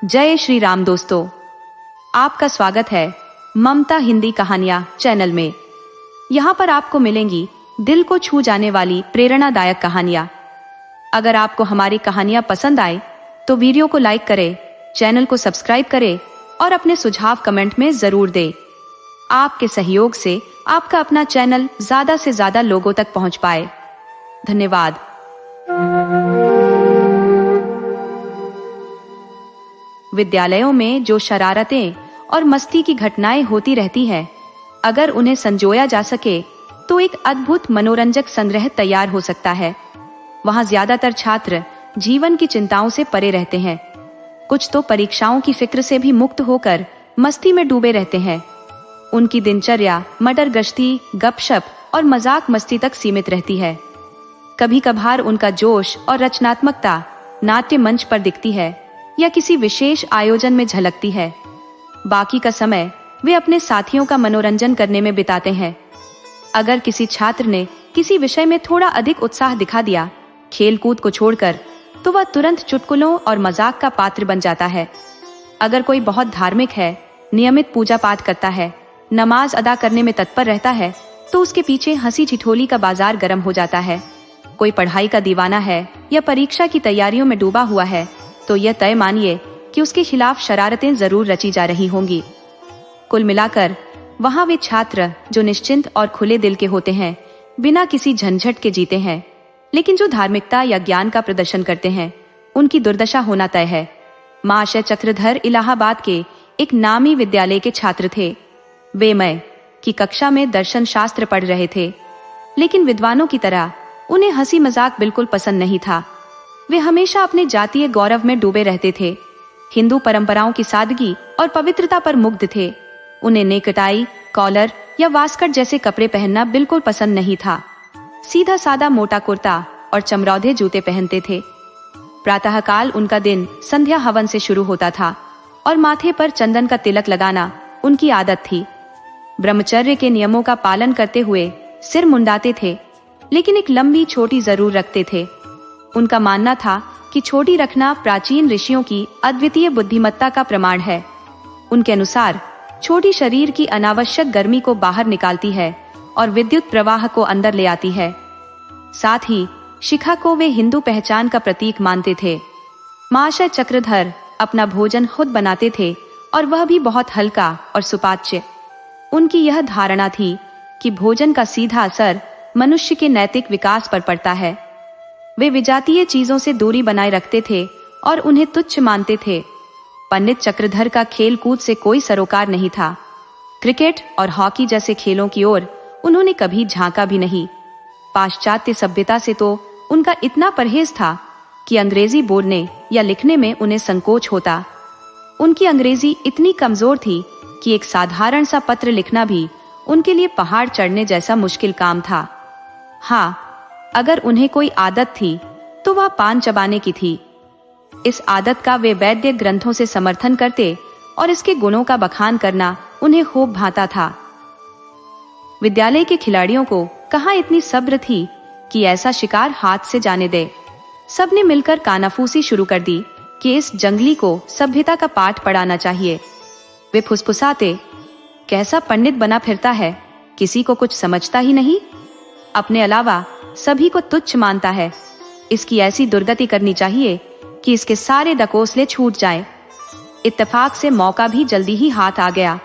जय श्री राम दोस्तों, आपका स्वागत है ममता हिंदी कहानियां चैनल में। यहाँ पर आपको मिलेंगी दिल को छू जाने वाली प्रेरणादायक कहानियां। अगर आपको हमारी कहानियां पसंद आए तो वीडियो को लाइक करें, चैनल को सब्सक्राइब करें और अपने सुझाव कमेंट में जरूर दें। आपके सहयोग से आपका अपना चैनल ज्यादा से ज्यादा लोगों तक पहुंच पाए। धन्यवाद। विद्यालयों में जो शरारतें और मस्ती की घटनाएं होती रहती है, अगर उन्हें संजोया जा सके तो एक अद्भुत मनोरंजक संग्रह तैयार हो सकता है। वहां ज्यादातर छात्र जीवन की चिंताओं से परे रहते हैं। कुछ तो परीक्षाओं की फिक्र से भी मुक्त होकर मस्ती में डूबे रहते हैं। उनकी दिनचर्या मटर गश्ती, गपशप और मजाक मस्ती तक सीमित रहती है। कभी कभार उनका जोश और रचनात्मकता नाट्य मंच पर दिखती है या किसी विशेष आयोजन में झलकती है। बाकी का समय वे अपने साथियों का मनोरंजन करने में बिताते हैं। अगर किसी छात्र ने किसी विषय में थोड़ा अधिक उत्साह दिखा दिया, खेल कूद को छोड़कर, तो वह तुरंत चुटकुलों और मजाक का पात्र बन जाता है। अगर कोई बहुत धार्मिक है, नियमित पूजा पाठ करता है, नमाज अदा करने में तत्पर रहता है, तो उसके पीछे हंसी ठिठोली का बाजार गर्म हो जाता है। कोई पढ़ाई का दीवाना है या परीक्षा की तैयारियों में डूबा हुआ है, तो यह तय मानिए कि उसके खिलाफ शरारतें जरूर रची जा रही होंगी। कुल मिलाकर वहां वे छात्र जो निश्चिंत और खुले दिल के होते हैं, बिना किसी झंझट के जीते हैं। लेकिन जो धार्मिकता या ज्ञान का प्रदर्शन करते हैं, उनकी दुर्दशा होना तय है। महाशय चक्रधर इलाहाबाद के एक नामी विद्यालय के छात्र थे। वे मैं की कक्षा में दर्शन शास्त्र पढ़ रहे थे, लेकिन विद्वानों की तरह उन्हें हंसी मजाक बिल्कुल पसंद नहीं था। वे हमेशा अपने जातीय गौरव में डूबे रहते थे। हिंदू परंपराओं की सादगी और पवित्रता पर मुग्ध थे। उन्हें नेकटाई, कॉलर या वास्कट जैसे कपड़े पहनना बिल्कुल पसंद नहीं था। सीधा सादा मोटा कुर्ता और चमरौधे जूते पहनते थे। प्रातःकाल उनका दिन संध्या हवन से शुरू होता था और माथे पर चंदन का तिलक लगाना उनकी आदत थी। ब्रह्मचर्य के नियमों का पालन करते हुए सिर मुंडाते थे, लेकिन एक लंबी छोटी जरूर रखते थे। उनका मानना था कि छोटी रखना प्राचीन ऋषियों की अद्वितीय बुद्धिमत्ता का प्रमाण है। उनके अनुसार छोटी शरीर की अनावश्यक गर्मी को बाहर निकालती है और विद्युत प्रवाह को अंदर ले आती है। साथ ही शिखा को वे हिंदू पहचान का प्रतीक मानते थे। महाशय चक्रधर अपना भोजन खुद बनाते थे और वह भी बहुत हल्का और सुपाच्य। उनकी यह धारणा थी कि भोजन का सीधा असर मनुष्य के नैतिक विकास पर पड़ता है। वे विजातीय चीजों से दूरी बनाए रखते थे और उन्हें तुच्छ मानते थे। पंडित चक्रधर का खेल कूद से कोई सरोकार नहीं था। क्रिकेट और हॉकी जैसे खेलों की ओर उन्होंने कभी झांका भी नहीं। पाश्चात्य सभ्यता से तो उनका इतना परहेज था कि अंग्रेजी बोलने या लिखने में उन्हें संकोच होता। उनकी अंग्रेजी इतनी कमजोर थी कि एक साधारण सा पत्र लिखना भी उनके लिए पहाड़ चढ़ने जैसा मुश्किल काम था। हाँ, अगर उन्हें कोई आदत थी तो वह पान चबाने की थी। इस आदत का वे वैद्य ग्रंथों से समर्थन करते और इसके गुणों का बखान करना उन्हें खूब भाता था। विद्यालय के खिलाड़ियों को कहाँ इतनी सब्र थी कि ऐसा शिकार हाथ से जाने दे। सबने मिलकर कानाफूसी शुरू कर दी कि इस जंगली को सभ्यता का पाठ पढ़ाना चाहिए। वे फुसफुसाते, कैसा पंडित बना फिरता है, किसी को कुछ समझता ही नहीं, अपने अलावा सभी को तुच्छ मानता है। इसकी ऐसी दुर्गति करनी चाहिए कि इसके सारे डकोसले छूट जाएं। इत्तेफाक से मौका भी जल्दी ही हाथ आ गया।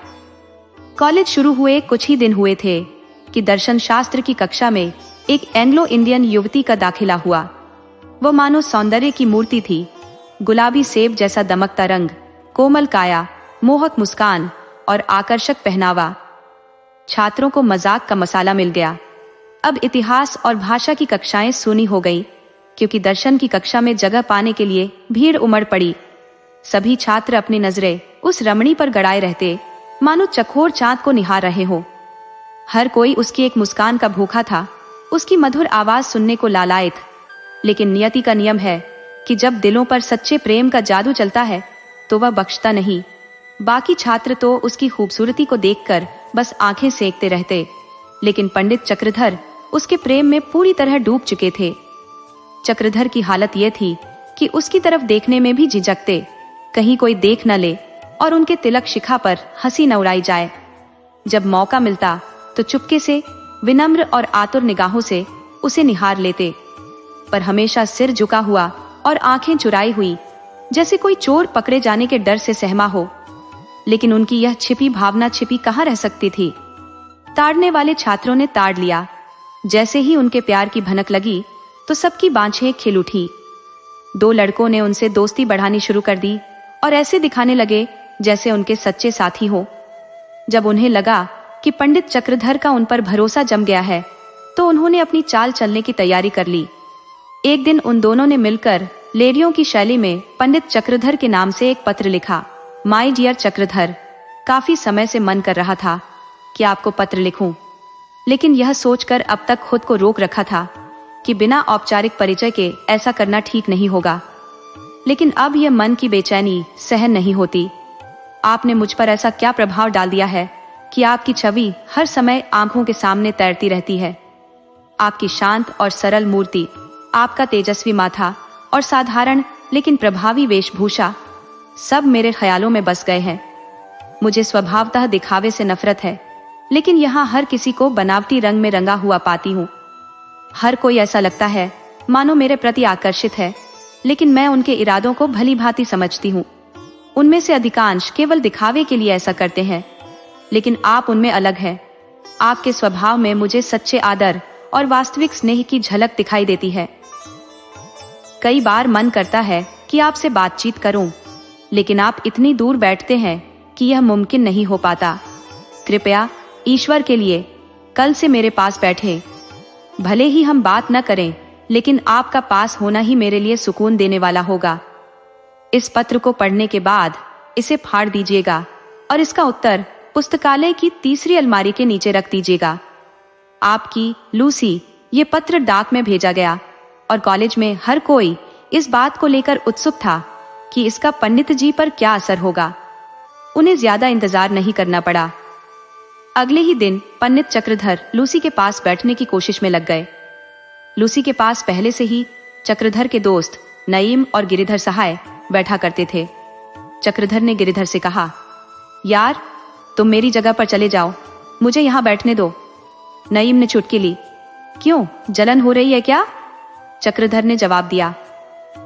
कॉलेज शुरू हुए कुछ ही दिन हुए थे कि दर्शन शास्त्र की कक्षा में एक एंग्लो इंडियन युवती का दाखिला हुआ। वो मानो सौंदर्य की मूर्ति थी। गुलाबी सेब जैसा दमकता रंग, कोमल काया, मोहक मुस्कान और आकर्षक पहनावा। छात्रों को मजाक का मसाला मिल गया। अब इतिहास और भाषा की कक्षाएं सूनी हो गई, क्योंकि दर्शन की कक्षा में जगह पाने के लिए भीड़ उमड़ पड़ी। सभी छात्र अपनी नजरें उस रमणी पर गड़ाए रहते, मानो चकोर चांद को निहार रहे हो। हर कोई उसकी एक मुस्कान का भूखा था, उसकी मधुर आवाज सुनने को लालायित। लेकिन नियति का नियम है कि जब दिलों पर सच्चे प्रेम का जादू चलता है तो वह बख्शता नहीं। बाकी छात्र तो उसकी खूबसूरती को देखकर बस आंखें सेकते रहते, लेकिन पंडित चक्रधर उसके प्रेम में पूरी तरह डूब चुके थे। चक्रधर की हालत यह थी कि उसकी तरफ देखने में भी झिझकते। कहीं कोई देख न ले और उनके तिलक शिखा पर हंसी न उड़ाई जाए। जब मौका मिलता तो चुपके से, विनम्र और आतुर निगाहों से उसे निहार लेते, पर हमेशा सिर झुका हुआ और आंखें चुराई हुई, जैसे कोई चोर पकड़े जाने के डर से सहमा हो। लेकिन उनकी यह छिपी भावना छिपी कहाँ रह सकती थी। ताड़ने वाले छात्रों ने ताड़ लिया। जैसे ही उनके प्यार की भनक लगी तो सबकी बाँछें खिल उठी। 2 लड़कों ने उनसे दोस्ती बढ़ानी शुरू कर दी और ऐसे दिखाने लगे जैसे उनके सच्चे साथी हो। जब उन्हें लगा कि पंडित चक्रधर का उन पर भरोसा जम गया है, तो उन्होंने अपनी चाल चलने की तैयारी कर ली। एक दिन उन दोनों ने मिलकर लेडियों की शैली में पंडित चक्रधर के नाम से एक पत्र लिखा। माय डियर चक्रधर, काफी समय से मन कर रहा था कि आपको पत्र लिखूं, लेकिन यह सोचकर अब तक खुद को रोक रखा था कि बिना औपचारिक परिचय के ऐसा करना ठीक नहीं होगा। लेकिन अब यह मन की बेचैनी सहन नहीं होती। आपने मुझ पर ऐसा क्या प्रभाव डाल दिया है कि आपकी छवि हर समय आंखों के सामने तैरती रहती है। आपकी शांत और सरल मूर्ति, आपका तेजस्वी माथा और साधारण लेकिन प्रभावी वेशभूषा सब मेरे ख्यालों में बस गए हैं। मुझे स्वभावतः दिखावे से नफरत है, लेकिन यहाँ हर किसी को बनावटी रंग में रंगा हुआ पाती हूँ। हर कोई ऐसा लगता है मानो मेरे प्रति आकर्षित है, लेकिन मैं उनके इरादों को भली भांति समझती हूँ। उनमें से अधिकांश केवल दिखावे के लिए ऐसा करते हैं, लेकिन आप उनमें अलग हैं। आपके स्वभाव में मुझे सच्चे आदर और वास्तविक स्नेह की झलक दिखाई देती है। कई बार मन करता है कि आपसे बातचीत करूं, लेकिन आप इतनी दूर बैठते हैं कि यह मुमकिन नहीं हो पाता। कृपया ईश्वर के लिए कल से मेरे पास बैठे। भले ही हम बात न करें, लेकिन आपका पास होना ही मेरे लिए सुकून देने वाला होगा। इस पत्र को पढ़ने के बाद इसे फाड़ दीजिएगा और इसका उत्तर पुस्तकालय की तीसरी अलमारी के नीचे रख दीजिएगा। आपकी लूसी। ये पत्र डाक में भेजा गया और कॉलेज में हर कोई इस बात को लेकर उत्सुक था कि इसका पंडित जी पर क्या असर होगा। उन्हें ज्यादा इंतजार नहीं करना पड़ा। अगले ही दिन पंडित चक्रधर लूसी के पास बैठने की कोशिश में लग गए। लूसी के पास पहले से ही चक्रधर के दोस्त नईम और गिरिधर सहाय बैठा करते थे। चक्रधर ने गिरिधर से कहा, यार तुम मेरी जगह पर चले जाओ, मुझे यहाँ बैठने दो। नईम ने चुटकी ली। क्यों, जलन हो रही है क्या? चक्रधर ने जवाब दिया,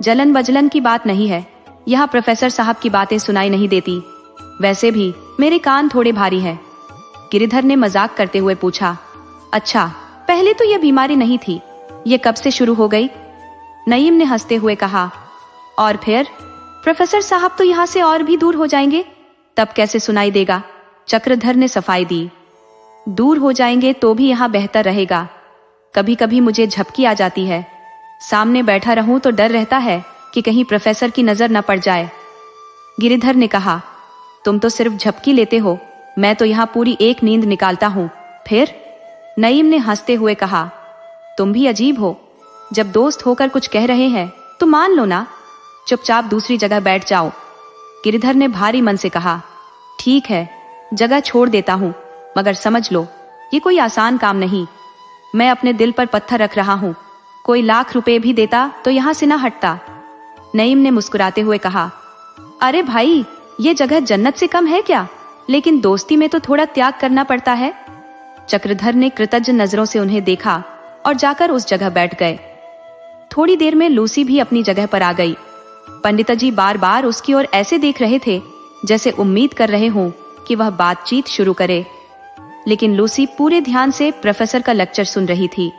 जलन वजलन की बात नहीं है, यहाँ प्रोफेसर साहब की बातें सुनाई नहीं देती। वैसे भी मेरे कान थोड़े भारी हैं। गिरिधर ने मजाक करते हुए पूछा, अच्छा पहले तो यह बीमारी नहीं थी, ये कब से शुरू हो गई? नईम ने हंसते हुए कहा, और फिर प्रोफेसर साहब तो यहाँ से और भी दूर हो जाएंगे, तब कैसे सुनाई देगा? चक्रधर ने सफाई दी, दूर हो जाएंगे तो भी यहाँ बेहतर रहेगा। कभी कभी मुझे झपकी आ जाती है, सामने बैठा रहूं तो डर रहता है कि कहीं प्रोफेसर की नजर न पड़ जाए। गिरिधर ने कहा, तुम तो सिर्फ झपकी लेते हो, मैं तो यहाँ पूरी एक नींद निकालता हूँ। फिर? नईम ने हंसते हुए कहा, तुम भी अजीब हो, जब दोस्त होकर कुछ कह रहे हैं तो मान लो ना, चुपचाप दूसरी जगह बैठ जाओ। गिरिधर ने भारी मन से कहा, ठीक है, जगह छोड़ देता हूँ, मगर समझ लो ये कोई आसान काम नहीं। मैं अपने दिल पर पत्थर रख रहा हूँ, कोई लाख रुपए भी देता तो यहाँ से ना हटता। नईम ने मुस्कुराते हुए कहा, अरे भाई, ये जगह जन्नत से कम है क्या? लेकिन दोस्ती में तो थोड़ा त्याग करना पड़ता है। चक्रधर ने कृतज्ञ नजरों से उन्हें देखा और जाकर उस जगह बैठ गए। थोड़ी देर में लूसी भी अपनी जगह पर आ गई। पंडित जी बार बार उसकी ओर ऐसे देख रहे थे जैसे उम्मीद कर रहे हों कि वह बातचीत शुरू करे, लेकिन लूसी पूरे ध्यान से प्रोफेसर का लेक्चर सुन रही थी।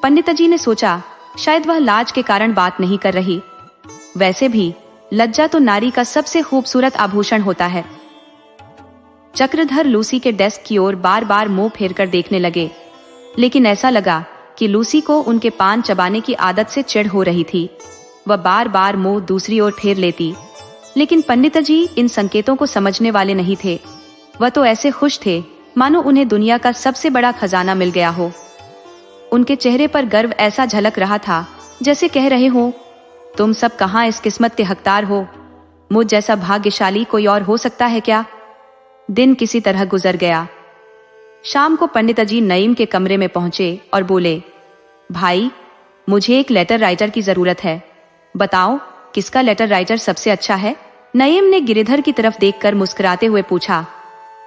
पंडित जी ने सोचा शायद वह लाज के कारण बात नहीं कर रही। वैसे भी लज्जा तो नारी का सबसे खूबसूरत आभूषण होता है। चक्रधर लूसी के डेस्क की ओर बार बार मुंह फेरकर देखने लगे, लेकिन ऐसा लगा कि लूसी को उनके पान चबाने की आदत से चिढ़ हो रही थी। वह बार बार मुंह दूसरी ओर फेर लेती, लेकिन पंडित जी इन संकेतों को समझने वाले नहीं थे। वह तो ऐसे खुश थे मानो उन्हें दुनिया का सबसे बड़ा खजाना मिल गया हो। उनके चेहरे पर गर्व ऐसा झलक रहा था जैसे कह रहे हो, तुम सब कहाँ इस किस्मत के हकदार हो, मुझ जैसा भाग्यशाली कोई और हो सकता है क्या? दिन किसी तरह गुजर गया। शाम को पंडित जी नईम के कमरे में पहुंचे और बोले, भाई, मुझे एक लेटर राइटर की जरूरत है, बताओ किसका लेटर राइटर सबसे अच्छा है? नईम ने गिरिधर की तरफ देखकर मुस्कुराते हुए पूछा,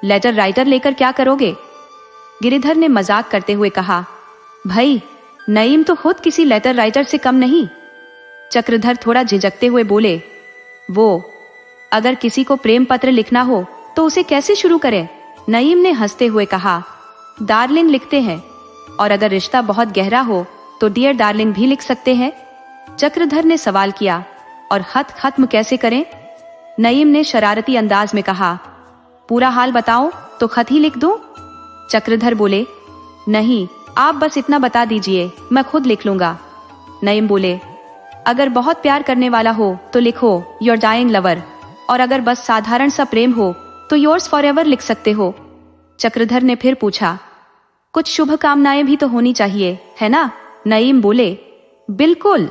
लेटर राइटर लेकर क्या करोगे? गिरिधर ने मजाक करते हुए कहा, भाई नईम तो खुद किसी लेटर राइटर से कम नहीं। चक्रधर थोड़ा झिझकते हुए बोले, वो अगर किसी को प्रेम पत्र लिखना हो तो उसे कैसे शुरू करें? नईम ने हंसते हुए कहा, डार्लिंग लिखते हैं, और अगर रिश्ता बहुत गहरा हो तो डियर डार्लिंग भी लिख सकते हैं। चक्रधर ने सवाल किया, और खत खत्म कैसे करें? नईम ने शरारती अंदाज में कहा, पूरा हाल बताओ तो खत ही लिख दूं? चक्रधर बोले, नहीं, आप बस इतना बता दीजिए, मैं खुद लिख लूंगा। नईम बोले, अगर बहुत प्यार करने वाला हो तो लिखो योर डाइंग लवर, और अगर बस साधारण सा प्रेम हो तो योर्स फॉरएवर लिख सकते हो। चक्रधर ने फिर पूछा, कुछ शुभकामनाएं भी तो होनी चाहिए, है ना? नईम बोले, बिल्कुल,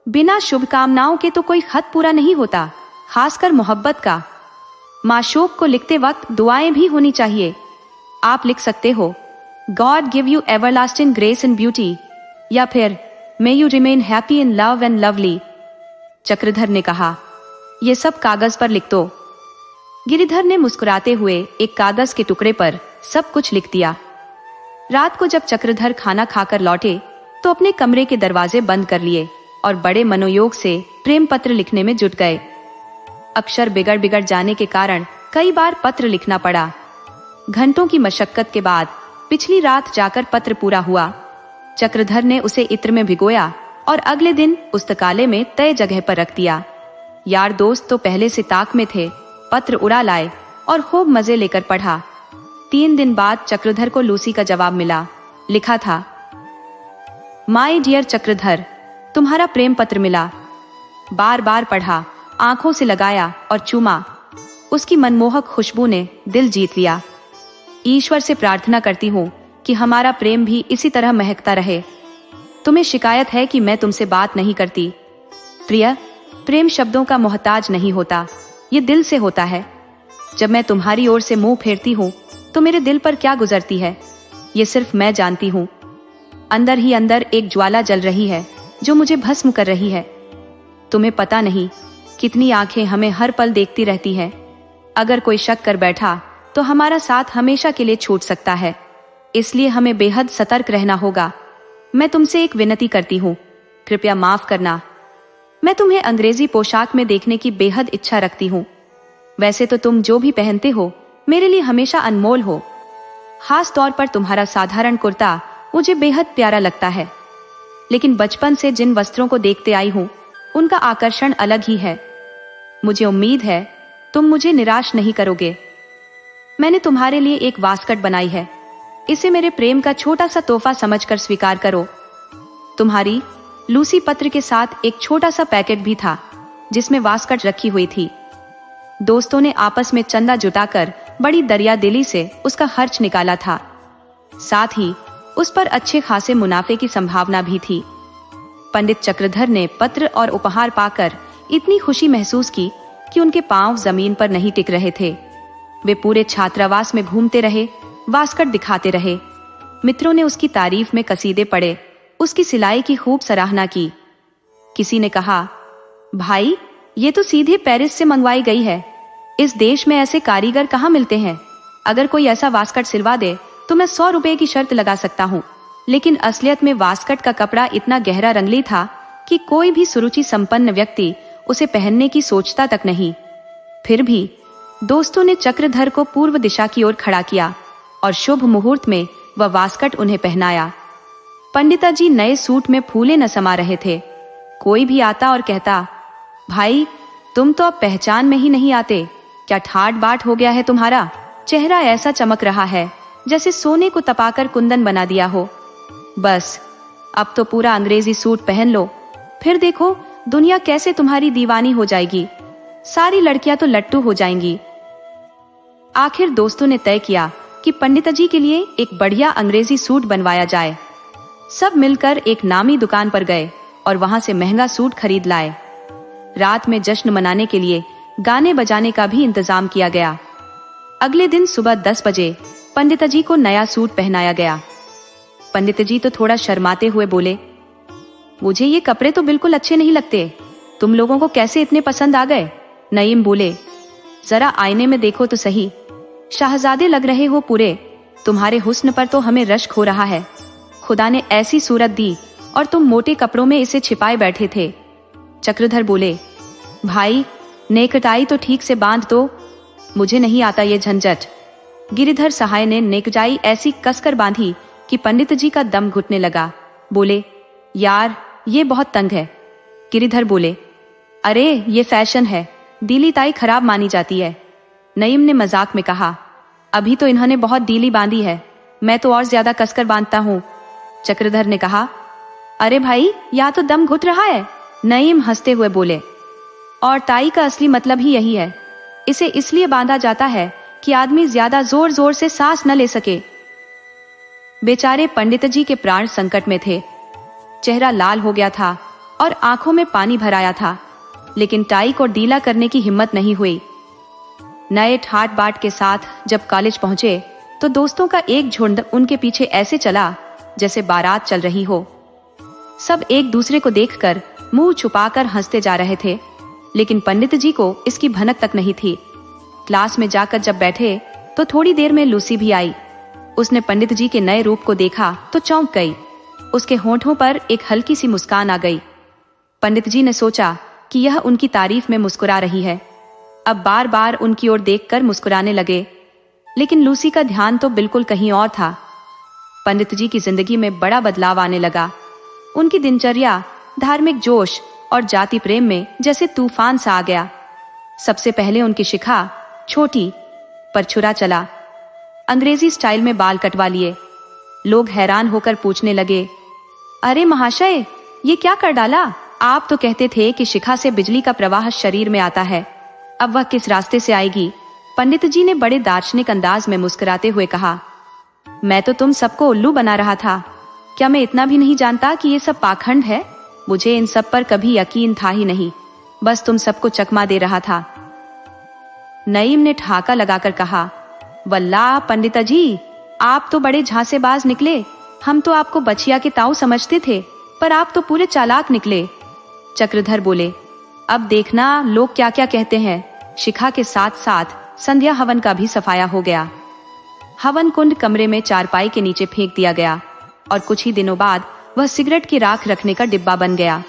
बिना शुभकामनाओं के तो कोई खत पूरा नहीं होता, खासकर मोहब्बत का। माशूक को लिखते वक्त दुआएं भी होनी चाहिए। आप लिख सकते हो, God give you everlasting grace and beauty, या फिर may you remain happy in love and lovely. Chakradhar ने कहा, ये सब कागज पर लिख दो। गिरिधर ने मुस्कुराते हुए एक कागज के टुकड़े पर सब कुछ लिख दिया। रात को जब चक्रधर खाना खाकर लौटे तो अपने कमरे के दरवाजे बंद कर लिए और बड़े मनोयोग से प्रेम पत्र लिखने में जुट गए। अक्षर बिगड़ बिगड़ जाने के कारण कई बार पत्र लिखना पड़ा। घंटों की मशक्कत के बाद पिछली रात जाकर पत्र पूरा हुआ। चक्रधर ने उसे इत्र में भिगोया और अगले दिन पुस्तकालय में तय जगह पर रख दिया। यार दोस्त तो पहले से ताक में थे, पत्र उड़ा लाए और खूब मजे लेकर पढ़ा। 3 दिन बाद चक्रधर को लूसी का जवाब मिला। लिखा था, माय डियर चक्रधर, तुम्हारा प्रेम पत्र मिला। बार बार पढ़ा, आंखों से लगाया और चूमा। उसकी मनमोहक खुशबू ने दिल जीत लिया। ईश्वर से प्रार्थना करती हूँ कि हमारा प्रेम भी इसी तरह महकता रहे। तुम्हें शिकायत है कि मैं तुमसे बात नहीं करती। प्रिय, प्रेम शब्दों का मोहताज नहीं होता, ये दिल से होता है। जब मैं तुम्हारी ओर से मुंह फेरती हूँ तो मेरे दिल पर क्या गुजरती है, ये सिर्फ मैं जानती हूँ। अंदर ही अंदर एक ज्वाला जल रही है जो मुझे भस्म कर रही है। तुम्हें पता नहीं कितनी आंखें हमें हर पल देखती रहती हैं। अगर कोई शक कर बैठा तो हमारा साथ हमेशा के लिए छूट सकता है, इसलिए हमें बेहद सतर्क रहना होगा। मैं तुमसे एक विनती करती हूँ, कृपया माफ करना। मैं तुम्हें अंग्रेजी पोशाक में देखने की बेहद इच्छा रखती हूँ। वैसे तो तुम जो भी पहनते हो मेरे लिए हमेशा अनमोल हो। खास तौर पर तुम्हारा साधारण कुर्ता मुझे बेहद प्यारा लगता है, लेकिन बचपन से जिन वस्त्रों को देखते आई हूँ उनका आकर्षण अलग ही है। मुझे उम्मीद है तुम मुझे निराश नहीं करोगे। मैंने तुम्हारे लिए एक वास्कट बनाई है, इसे मेरे प्रेम का छोटा सा तोहफा समझकर स्वीकार करो। तुम्हारी लूसी पत्र के साथ एक छोटा सा पैकेट भी था जिसमें वास्कट रखी हुई थी। दोस्तों ने आपस में चंदा जुटाकर बड़ी दरिया दिली से उसका खर्च निकाला था। साथ ही उस पर अच्छे खासे मुनाफे की संभावना भी थी। पंडित चक्रधर ने पत्र और उपहार पाकर इतनी खुशी महसूस की कि उनके पांव जमीन पर नहीं टिक रहे थे। वे पूरे छात्रावास में घूमते रहे, वास्कट दिखाते रहे। मित्रों ने उसकी तारीफ में कसीदे पढ़े, उसकी सिलाई की खूब सराहना की। किसी ने कहा, भाई ये तो सीधे पेरिस से मंगवाई गई है। इस देश में ऐसे कारीगर कहाँ मिलते हैं। अगर कोई ऐसा वास्कट सिलवा दे तो मैं 100 रुपए की शर्त लगा सकता हूँ। लेकिन असलियत में वास्कट का कपड़ा इतना गहरा रंगली था कि कोई भी सुरुचि संपन्न व्यक्ति उसे पहनने की सोचता तक नहीं। फिर भी दोस्तों ने चक्रधर को पूर्व दिशा की ओर खड़ा किया और शुभ मुहूर्त में वह वास्कट उन्हें पहनाया। पंडिताजी नए सूट में फूले न समा रहे थे। कोई भी आता और कहता, भाई तुम तो अब पहचान में ही नहीं आते, क्या ठाट बाट हो गया है तुम्हारा? चेहरा ऐसा चमक रहा है जैसे सोने को तपाकर कुंदन बना दिया हो। बस अब तो पूरा अंग्रेजी सूट पहन लो, फिर देखो दुनिया कैसे तुम्हारी दीवानी हो जाएगी। सारी लड़कियां तो लट्टू हो जाएंगी। आखिर दोस्तों ने तय किया कि पंडिताजी के लिए एक बढ़िया अंग्रेजी सूट बनवाया जाए। सब मिलकर एक नामी दुकान पर गए और वहां से महंगा सूट खरीद लाए। रात में जश्न मनाने के लिए गाने बजाने का भी इंतजाम किया गया। अगले दिन सुबह 10 बजे पंडिताजी को नया सूट पहनाया गया। पंडितजी तो थोड़ा शर्माते हुए बोले, मुझे ये कपड़े तो बिल्कुल अच्छे नहीं लगते। तुम लोगों को कैसे इतने पसंद आ गए? नईम बोले, जरा आईने में देखो तो सही, शाहजादे लग रहे हो पूरे, तुम्हारे हुस्न पर तो हमें रश्क हो रहा है। खुदा ने ऐसी सूरत दी और तुम मोटे कपड़ों में इसे छिपाए बैठे थे। चक्रधर बोले, भाई नेकटाई तो ठीक से बांध दो, मुझे नहीं आता ये झंझट। गिरिधर सहाय ने नेकटाई ऐसी कसकर बांधी कि पंडित जी का दम घुटने लगा। बोले, यार ये बहुत तंग है। गिरिधर बोले, अरे ये फैशन है, दीली ताई खराब मानी जाती है। नईम ने मजाक में कहा, अभी तो इन्होंने बहुत दीली बांधी है, मैं तो और ज्यादा कसकर बांधता हूँ। चक्रधर ने कहा, अरे भाई या तो दम घुट रहा है। नईम हंसते हुए बोले, और टाई का असली मतलब ही यही है, इसे इसलिए बांधा जाता है कि आदमी ज्यादा जोर जोर से सांस न ले सके। बेचारे पंडित जी के प्राण संकट में थे, चेहरा लाल हो गया था और आंखों में पानी भर आया था, लेकिन टाई को ढीला करने की हिम्मत नहीं हुई। नए ठाट बाट के साथ जब कॉलेज पहुंचे तो दोस्तों का एक झुंड उनके पीछे ऐसे चला जैसे बारात चल रही हो। सब एक दूसरे को देखकर मुंह छुपाकर हंसते जा रहे थे, लेकिन पंडित जी को इसकी भनक तक नहीं थी। क्लास में जाकर जब बैठे तो थोड़ी देर में लूसी भी आई। उसने पंडित जी के नए रूप को देखा तो चौंक गई। उसके होंठों पर एक हल्की सी मुस्कान आ गई। पंडित जी ने सोचा कि यह उनकी तारीफ में मुस्कुरा रही है। अब बार बार उनकी ओर देखकर मुस्कुराने लगे, लेकिन लूसी का ध्यान तो बिल्कुल कहीं और था। पंडित जी की जिंदगी में बड़ा बदलाव आने लगा। उनकी दिनचर्या धार्मिक जोश और जाति प्रेम में जैसे तूफान सा आ गया। सबसे पहले उनकी शिखा छोटी पर छुरा चला। अंग्रेजी स्टाइल में बाल कटवा लिए। लोग हैरान होकर पूछने लगे, अरे महाशय ये क्या कर डाला? आप तो कहते थे कि शिखा से बिजली का प्रवाह शरीर में आता है, अब वह किस रास्ते से आएगी? पंडित जी ने बड़े दार्शनिक अंदाज में मुस्कुराते हुए कहा, मैं तो तुम सबको उल्लू बना रहा था। क्या मैं इतना भी नहीं जानता कि ये सब पाखंड है? मुझे इन सब पर कभी यकीन था ही नहीं, बस तुम सबको चकमा दे रहा था। नईम ने ठहाका लगाकर कहा, वल्लाह पंडिता जी, आप तो बड़े झांसेबाज निकले। हम तो आपको बछिया के ताऊ समझते थे, पर आप तो पूरे चालाक निकले। चक्रधर बोले, अब देखना लोग क्या क्या कहते हैं। शिखा के साथ साथ संध्या हवन का भी सफाया हो गया। हवन कुंड कमरे में चारपाई के नीचे फेंक दिया गया और कुछ ही दिनों बाद वह सिगरेट की राख रखने का डिब्बा बन गया।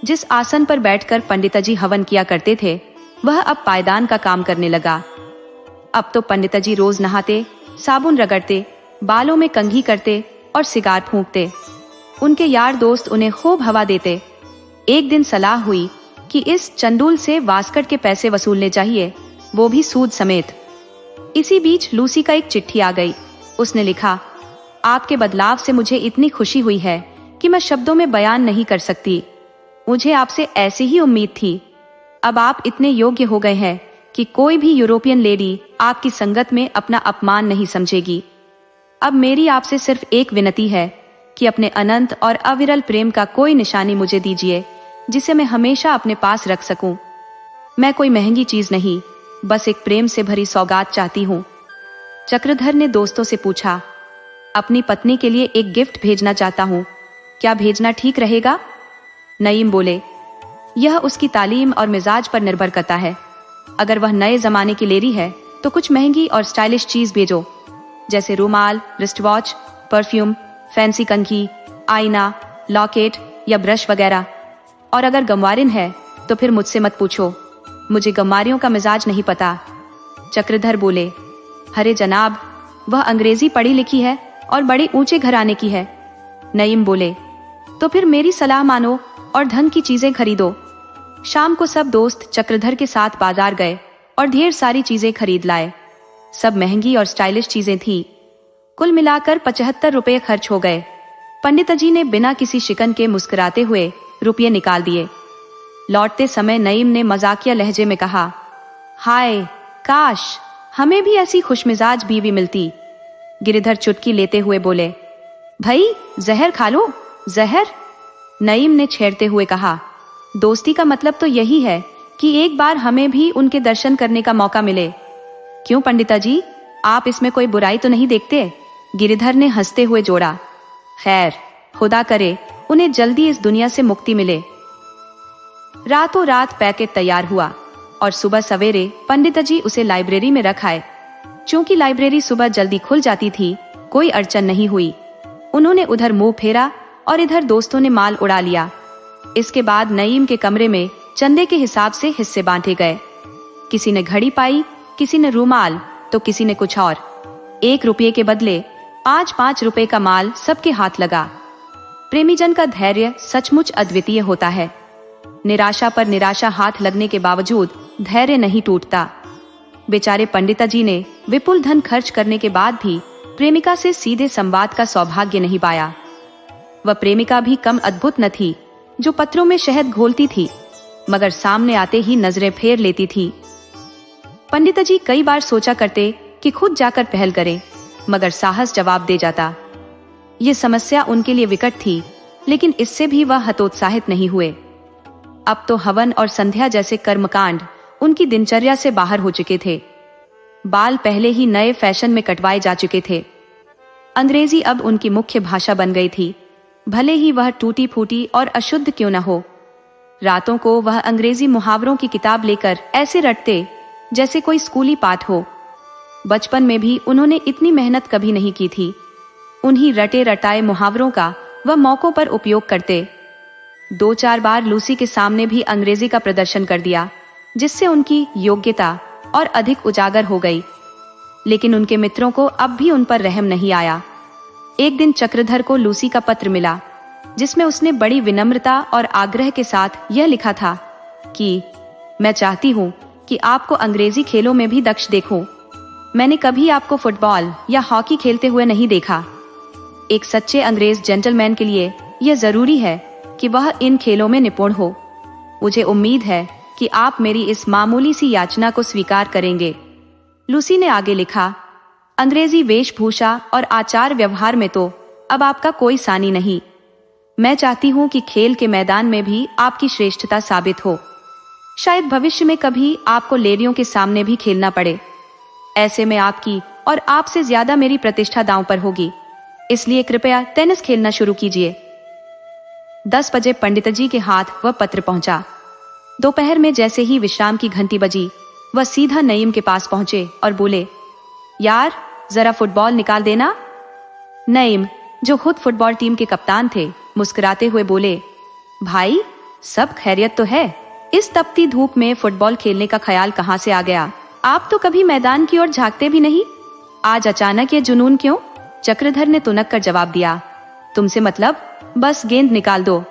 जिस आसन पर बैठकर पंडिताजी हवन किया करते थे, वह अब पायदान का काम करने लगा। अब तो पंडिताजी रोज नहाते, साबुन रगड़ते, बालों में कंघी करते और सिगार फूंकते। उनके यार दोस्त उन्हें खूब हवा देते। एक दिन सलाह हुई कि इस चंडूल से वास्कट के पैसे वसूलने चाहिए, वो भी सूद समेत। इसी बीच लूसी का एक चिट्ठी आ गई। उसने लिखा, आपके बदलाव से मुझे इतनी खुशी हुई है कि मैं शब्दों में बयान नहीं कर सकती। मुझे आपसे ऐसी ही उम्मीद थी। अब आप इतने योग्य हो गए हैं कि कोई भी यूरोपियन लेडी आपकी संगत में अपना अपमान नहीं समझेगी। अब मेरी आपसे सिर्फ एक विनती है कि अपने अनंत और अविरल प्रेम का कोई निशानी मुझे दीजिए, जिसे मैं हमेशा अपने पास रख सकूं। मैं कोई महंगी चीज नहीं, बस एक प्रेम से भरी सौगात चाहती हूँ। चक्रधर ने दोस्तों से पूछा, अपनी पत्नी के लिए एक गिफ्ट भेजना चाहता हूँ, क्या भेजना ठीक रहेगा? नईम बोले, यह उसकी तालीम और मिजाज पर निर्भर करता है। अगर वह नए जमाने की लेडी है तो कुछ महंगी और स्टाइलिश चीज भेजो, जैसे रुमाल, रिस्ट वॉच, परफ्यूम, फैंसी कंघी, आईना, लॉकेट या ब्रश वगैरह। और अगर गंवारिन है तो फिर मुझसे मत पूछो, मुझे गंवारियों का मिजाज नहीं पता। चक्रधर बोले, अरे जनाब, वह अंग्रेजी पढ़ी लिखी है और बड़े ऊंचे घराने की है। नईम बोले, तो फिर मेरी सलाह मानो और धन की चीजें खरीदो। शाम को सब दोस्त चक्रधर के साथ बाजार गए और ढेर सारी चीजें खरीद लाए। सब महंगी और स्टाइलिश चीजें थी। कुल मिलाकर 75 रुपए खर्च हो गए। पंडित जी ने बिना किसी शिकन के मुस्कुराते हुए रुपये निकाल दिए। लौटते समय नईम ने मजाकिया लहजे में कहा, हाय काश हमें भी ऐसी खुशमिजाज बीवी मिलती। गिरिधर चुटकी लेते हुए बोले, भाई जहर खा लो, जहर। नईम ने छेड़ते हुए कहा, दोस्ती का मतलब तो यही है कि एक बार हमें भी उनके दर्शन करने का मौका मिले। क्यों पंडिता जी, आप इसमें कोई बुराई तो नहीं देखते? गिरिधर ने हंसते हुए जोड़ा, खैर खुदा करे उन्हें जल्दी इस दुनिया से मुक्ति मिले। रातों रात पैकेट तैयार हुआ। और सुबह सवेरे पंडित जी उसे लाइब्रेरी में रख आए। चूंकि लाइब्रेरी सुबह जल्दी खुल जाती थी, कोई अड़चन नहीं हुई। उन्होंने उधर मुंह फेरा और इधर दोस्तों ने माल उड़ा लिया। इसके बाद नईम के कमरे में चंदे के हिसाब से हिस्से बांटे गए। किसी ने घड़ी पाई, किसी ने रूमाल, तो किसी ने कुछ और। 1 रुपये के बदले 5-5 रुपए का माल सबके हाथ लगा। प्रेमीजन का धैर्य सचमुच अद्वितीय होता है। निराशा पर निराशा हाथ लगने के बावजूद धैर्य नहीं टूटता। बेचारे पंडिता जी ने विपुल धन खर्च करने के बाद भी प्रेमिका से सीधे संवाद का सौभाग्य नहीं पाया। वह प्रेमिका भी कम अद्भुत न थी, जो पत्रों में शहद घोलती थी, मगर सामने आते ही नजरें फेर लेती थी। पंडिता जी कई बार सोचा करते कि खुद जाकर पहल करें, मगर साहस जवाब दे जाता। ये समस्या उनके लिए विकट थी, लेकिन इससे भी वह हतोत्साहित नहीं हुए। अब तो हवन और संध्या जैसे कर्मकांड उनकी दिनचर्या से बाहर हो चुके थे। बाल पहले ही नए फैशन में कटवाए जा चुके थे। अंग्रेजी अब उनकी मुख्य भाषा बन गई थी, भले ही वह टूटी फूटी और अशुद्ध क्यों न हो। रातों को वह अंग्रेजी मुहावरों की किताब लेकर ऐसे रटते जैसे कोई स्कूली पाठ हो। बचपन में भी उन्होंने इतनी मेहनत कभी नहीं की थी। उन्हीं रटे रटाए मुहावरों का वह मौकों पर उपयोग करते। 2-4 बार लूसी के सामने भी अंग्रेजी का प्रदर्शन कर दिया, जिससे उनकी योग्यता और अधिक उजागर हो गई। लेकिन उनके मित्रों को अब भी उन पर रहम नहीं आया। एक दिन चक्रधर को लूसी का पत्र मिला, जिसमें उसने बड़ी विनम्रता और आग्रह के साथ यह लिखा था कि मैं चाहती हूँ कि आपको अंग्रेजी खेलों में भी दक्ष देखूं। मैंने कभी आपको फुटबॉल या हॉकी खेलते हुए नहीं देखा। एक सच्चे अंग्रेज जेंटलमैन के लिए यह जरूरी है कि वह इन खेलों में निपुण हो। मुझे उम्मीद है कि आप मेरी इस मामूली सी याचना को स्वीकार करेंगे। लूसी ने आगे लिखा, अंग्रेजी वेशभूषा और आचार व्यवहार में तो अब आपका कोई सानी नहीं। मैं चाहती हूँ कि खेल के मैदान में भी आपकी श्रेष्ठता साबित हो। शायद भविष्य में कभी आपको लेडियों के सामने भी खेलना पड़े। ऐसे में आपकी और आपसे ज्यादा मेरी प्रतिष्ठा दांव पर होगी। इसलिए कृपया टेनिस खेलना शुरू कीजिए। 10 बजे पंडित जी के हाथ वह पत्र पहुंचा। दोपहर में जैसे ही विश्राम की घंटी बजी, वह सीधा नईम के पास पहुंचे और बोले, यार जरा फुटबॉल निकाल देना। नईम, जो खुद फुटबॉल टीम के कप्तान थे, मुस्कुराते हुए बोले, भाई सब खैरियत तो है। इस तपती धूप में फुटबॉल खेलने का ख्याल कहाँ से आ गया? आप तो कभी मैदान की ओर झांकते भी नहीं। आज अचानक ये जुनून क्यों? चक्रधर ने तुनक कर जवाब दिया, तुमसे मतलब? बस गेंद निकाल दो,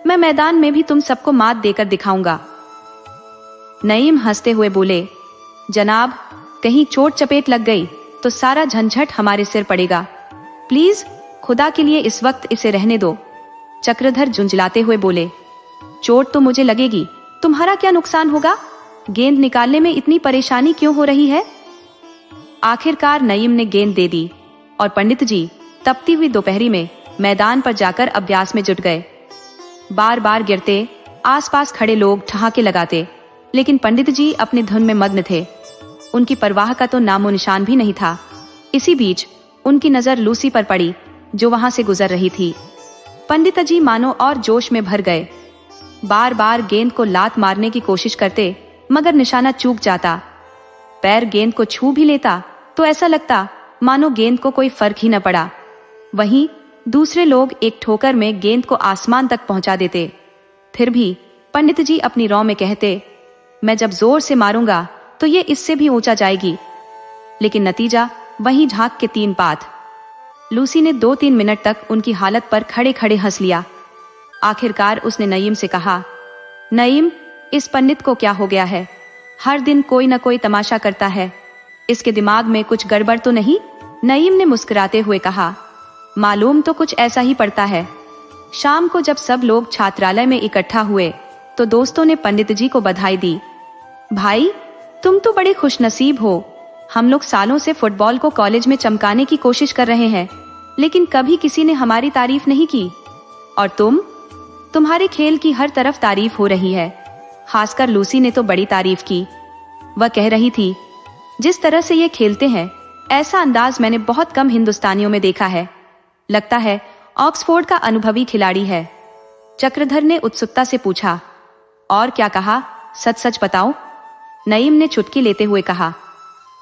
मैं मैदान में भी तुम सबको मात देकर दिखाऊंगा। नईम हंसते हुए बोले, जनाब कहीं चोट चपेट लग गई तो सारा झंझट हमारे सिर पड़ेगा। प्लीज खुदा के लिए इस वक्त इसे रहने दो। चक्रधर झुंझलाते हुए बोले, चोट तो मुझे लगेगी, तुम्हारा क्या नुकसान होगा? गेंद निकालने में इतनी परेशानी क्यों हो रही है? आखिरकार नईम ने गेंद दे दी और पंडित जी तपती हुई दोपहरी में मैदान पर जाकर अभ्यास में जुट गए। बार बार गिरते, आसपास खड़े लोग ठहाके लगाते, लेकिन पंडित जी अपनी धुन में मग्न थे। उनकी परवाह का तो नामो निशान भी नहीं था। इसी बीच उनकी नजर लूसी पर पड़ी, जो वहां से गुजर रही थी। पंडित जी मानो और जोश में भर गए। बार बार गेंद को लात मारने की कोशिश करते, मगर निशाना चूक जाता। पैर गेंद को छू भी लेता तो ऐसा लगता मानो गेंद को कोई फर्क ही न पड़ा। वहीं दूसरे लोग एक ठोकर में गेंद को आसमान तक पहुंचा देते। फिर भी पंडित जी अपनी रौ में कहते, मैं जब जोर से मारूंगा तो ये इससे भी ऊंचा जाएगी। लेकिन नतीजा वहीं झांक के 3 पात। लूसी ने 2-3 मिनट तक उनकी हालत पर खड़े खड़े हंस लिया। आखिरकार उसने नईम से कहा, नईम, इस पंडित को क्या हो गया है? हर दिन कोई न कोई तमाशा करता है। इसके दिमाग में कुछ गड़बड़ तो नहीं? नईम ने मुस्कुराते हुए कहा, मालूम तो कुछ ऐसा ही पड़ता है। शाम को जब सब लोग छात्रालय में इकट्ठा हुए तो दोस्तों ने पंडित जी को बधाई दी। भाई तुम तो बड़े खुशनसीब हो। हम लोग सालों से फुटबॉल को कॉलेज में चमकाने की कोशिश कर रहे हैं, लेकिन कभी किसी ने हमारी तारीफ नहीं की। और तुम्हारे खेल की हर तरफ तारीफ हो रही है। खासकर लूसी ने तो बड़ी तारीफ की। वह कह रही थी, जिस तरह से ये खेलते हैं, ऐसा अंदाज मैंने बहुत कम हिंदुस्तानियों में देखा है। लगता है ऑक्सफोर्ड का अनुभवी खिलाड़ी है। चक्रधर ने उत्सुकता से पूछा, और क्या कहा? सच सच बताओ। नईम ने चुटकी लेते हुए कहा।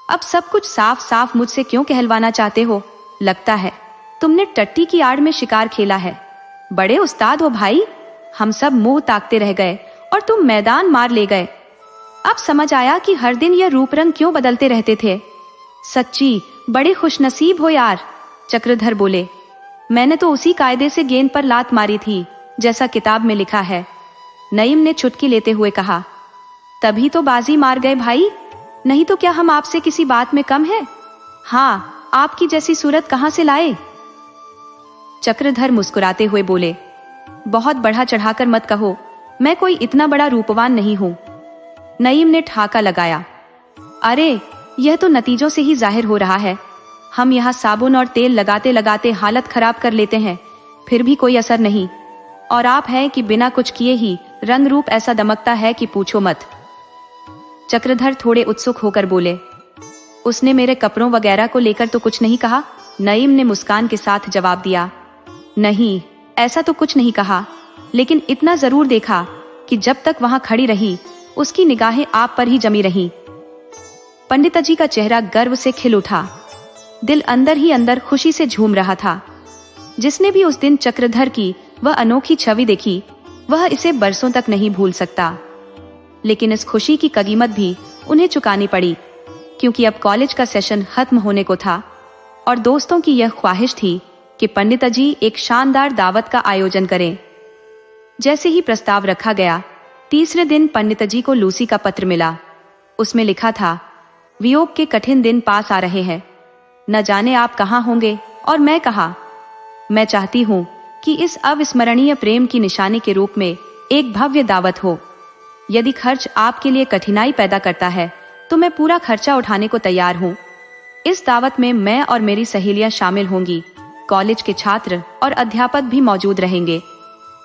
अब सब कुछ साफ साफ मुझसे क्यों कहलवाना चाहते हो? लगता है तुमने टट्टी की आड़ में शिकार खेला है। बड़े उस्ताद हो भाई। हम सब मुंह ताकते रह गए और तुम मैदान मार ले गए। अब समझ आया कि हर दिन यह रूप रंग क्यों बदलते रहते थे। सच्ची बड़े खुशनसीब हो यार, चक्रधर बोले। मैंने तो उसी कायदे से गेंद पर लात मारी थी जैसा किताब में लिखा है। नईम ने चुटकी लेते हुए कहा। तभी तो बाजी मार गए भाई, नहीं तो क्या हम आपसे किसी बात में कम है? हाँ, आपकी जैसी सूरत कहां से लाए? चक्रधर मुस्कुराते हुए बोले। बहुत बढ़ा चढ़ाकर मत कहो, मैं कोई इतना बड़ा रूपवान नहीं हूं। नईम ने ठाका लगाया। अरे यह तो नतीजों से ही जाहिर हो रहा है। हम यहाँ साबुन और तेल लगाते लगाते हालत खराब कर लेते हैं, फिर भी कोई असर नहीं। और आप हैं कि बिना कुछ किए ही रंग रूप ऐसा दमकता है कि पूछो मत। चक्रधर थोड़े उत्सुक होकर बोले। उसने मेरे कपड़ों वगैरह को लेकर तो कुछ नहीं कहा? नईम ने मुस्कान के साथ जवाब दिया। नहीं, ऐसा तो कुछ नहीं कहा, लेकिन इतना जरूर देखा कि जब तक वहां खड़ी रही उसकी निगाहें आप पर ही जमी रहीं। पंडिताजी का चेहरा गर्व से खिल उठा। दिल अंदर ही अंदर खुशी से झूम रहा था। जिसने भी उस दिन चक्रधर की वह अनोखी छवि देखी, वह इसे बरसों तक नहीं भूल सकता। लेकिन इस खुशी की कीमत भी उन्हें चुकानी पड़ी, क्योंकि अब कॉलेज का सेशन खत्म होने को था और दोस्तों की यह ख्वाहिश थी कि पंडिताजी एक शानदार दावत का आयोजन करें। जैसे ही प्रस्ताव रखा गया, तीसरे दिन पंडिताजी को लूसी का पत्र मिला। उसमें लिखा था, वियोग के कठिन दिन पास आ रहे हैं, न जाने आप कहाँ होंगे और मैं कहाँ। मैं चाहती हूँ कि इस अविस्मरणीय प्रेम की निशानी के रूप में एक भव्य दावत हो। यदि खर्च आपके लिए कठिनाई पैदा करता है तो मैं पूरा खर्चा उठाने को तैयार हूँ। इस दावत में मैं और मेरी सहेलियां शामिल होंगी। कॉलेज के छात्र और अध्यापक भी मौजूद रहेंगे।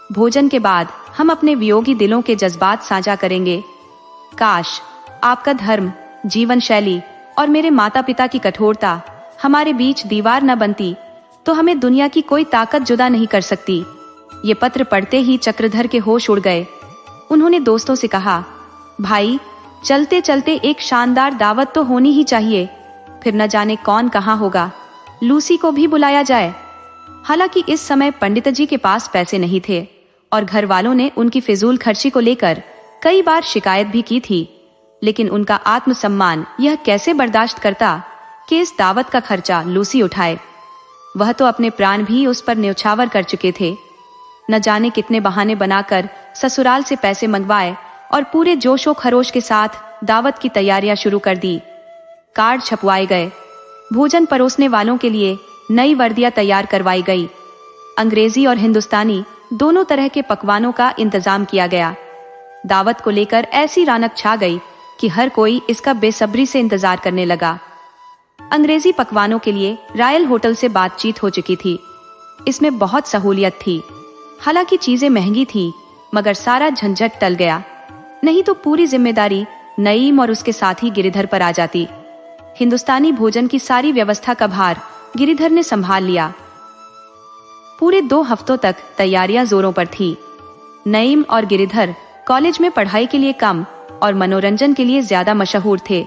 भोजन के बाद हम अपने वियोगी दिलों के जज्बात साझा करेंगे। काश आपका धर्म, जीवन शैली और मेरे माता पिता की कठोरता हमारे बीच दीवार न बनती तो हमें दुनिया की कोई ताकत जुदा नहीं कर सकती। ये पत्र पढ़ते ही चक्रधर के होश उड़ गए। उन्होंने दोस्तों से कहा, भाई चलते चलते एक शानदार दावत तो होनी ही चाहिए, फिर न जाने कौन कहाँ होगा। लूसी को भी बुलाया जाए। हालांकि इस समय पंडितजी के पास पैसे नहीं थे और घर वालों ने उनकी फिजूल खर्ची को लेकर कई बार शिकायत भी की थी, लेकिन उनका आत्मसम्मान यह कैसे बर्दाश्त करता कि इस दावत का खर्चा लूसी उठाए। वह तो अपने प्राण भी उस पर न्यौछावर कर चुके थे। न जाने कितने बहाने बनाकर ससुराल से पैसे मंगवाए और पूरे जोशो खरोश के साथ दावत की तैयारियां शुरू कर दी। कार्ड छपवाए गए। भोजन परोसने वालों के लिए नई वर्दियां तैयार करवाई गई। अंग्रेजी और हिंदुस्तानी दोनों तरह के पकवानों का इंतजाम किया गया। दावत को लेकर ऐसी रौनक छा गई कि हर कोई इसका बेसब्री से इंतजार करने लगा। अंग्रेजी पकवानों के लिए रॉयल होटल से बातचीत हो चुकी थी। इसमें बहुत सहूलियत थी। हालांकि चीजें महंगी थी, मगर सारा झंझट टल गया। नहीं तो पूरी जिम्मेदारी नईम और उसके साथी गिरिधर पर आ जाती। हिंदुस्तानी भोजन की सारी व्यवस्था का भार गिरिधर ने संभाल लिया। पूरे 2 हफ्तों तक तैयारियां जोरों पर थी। नईम और गिरिधर कॉलेज में पढ़ाई के लिए कम और मनोरंजन के लिए ज्यादा मशहूर थे।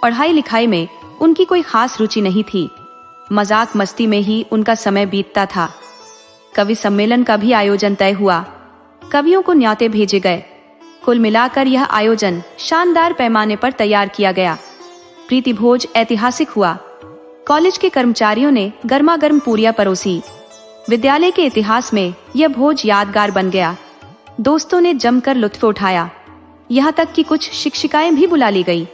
पढ़ाई लिखाई में उनकी कोई खास रुचि नहीं थी। मजाक मस्ती में ही उनका समय बीतता था। कवि सम्मेलन का भी आयोजन तय हुआ। कवियों को न्योते भेजे गए। कुल मिलाकर यह आयोजन शानदार पैमाने पर तैयार किया गया। प्रीति भोज ऐतिहासिक हुआ। कॉलेज के कर्मचारियों ने गर्मा गर्म पूरियां परोसी। विद्यालय के इतिहास में यह भोज यादगार बन गया। दोस्तों ने जमकर लुत्फ उठाया। यहाँ तक कि कुछ शिक्षिकाएं भी बुला ली गई।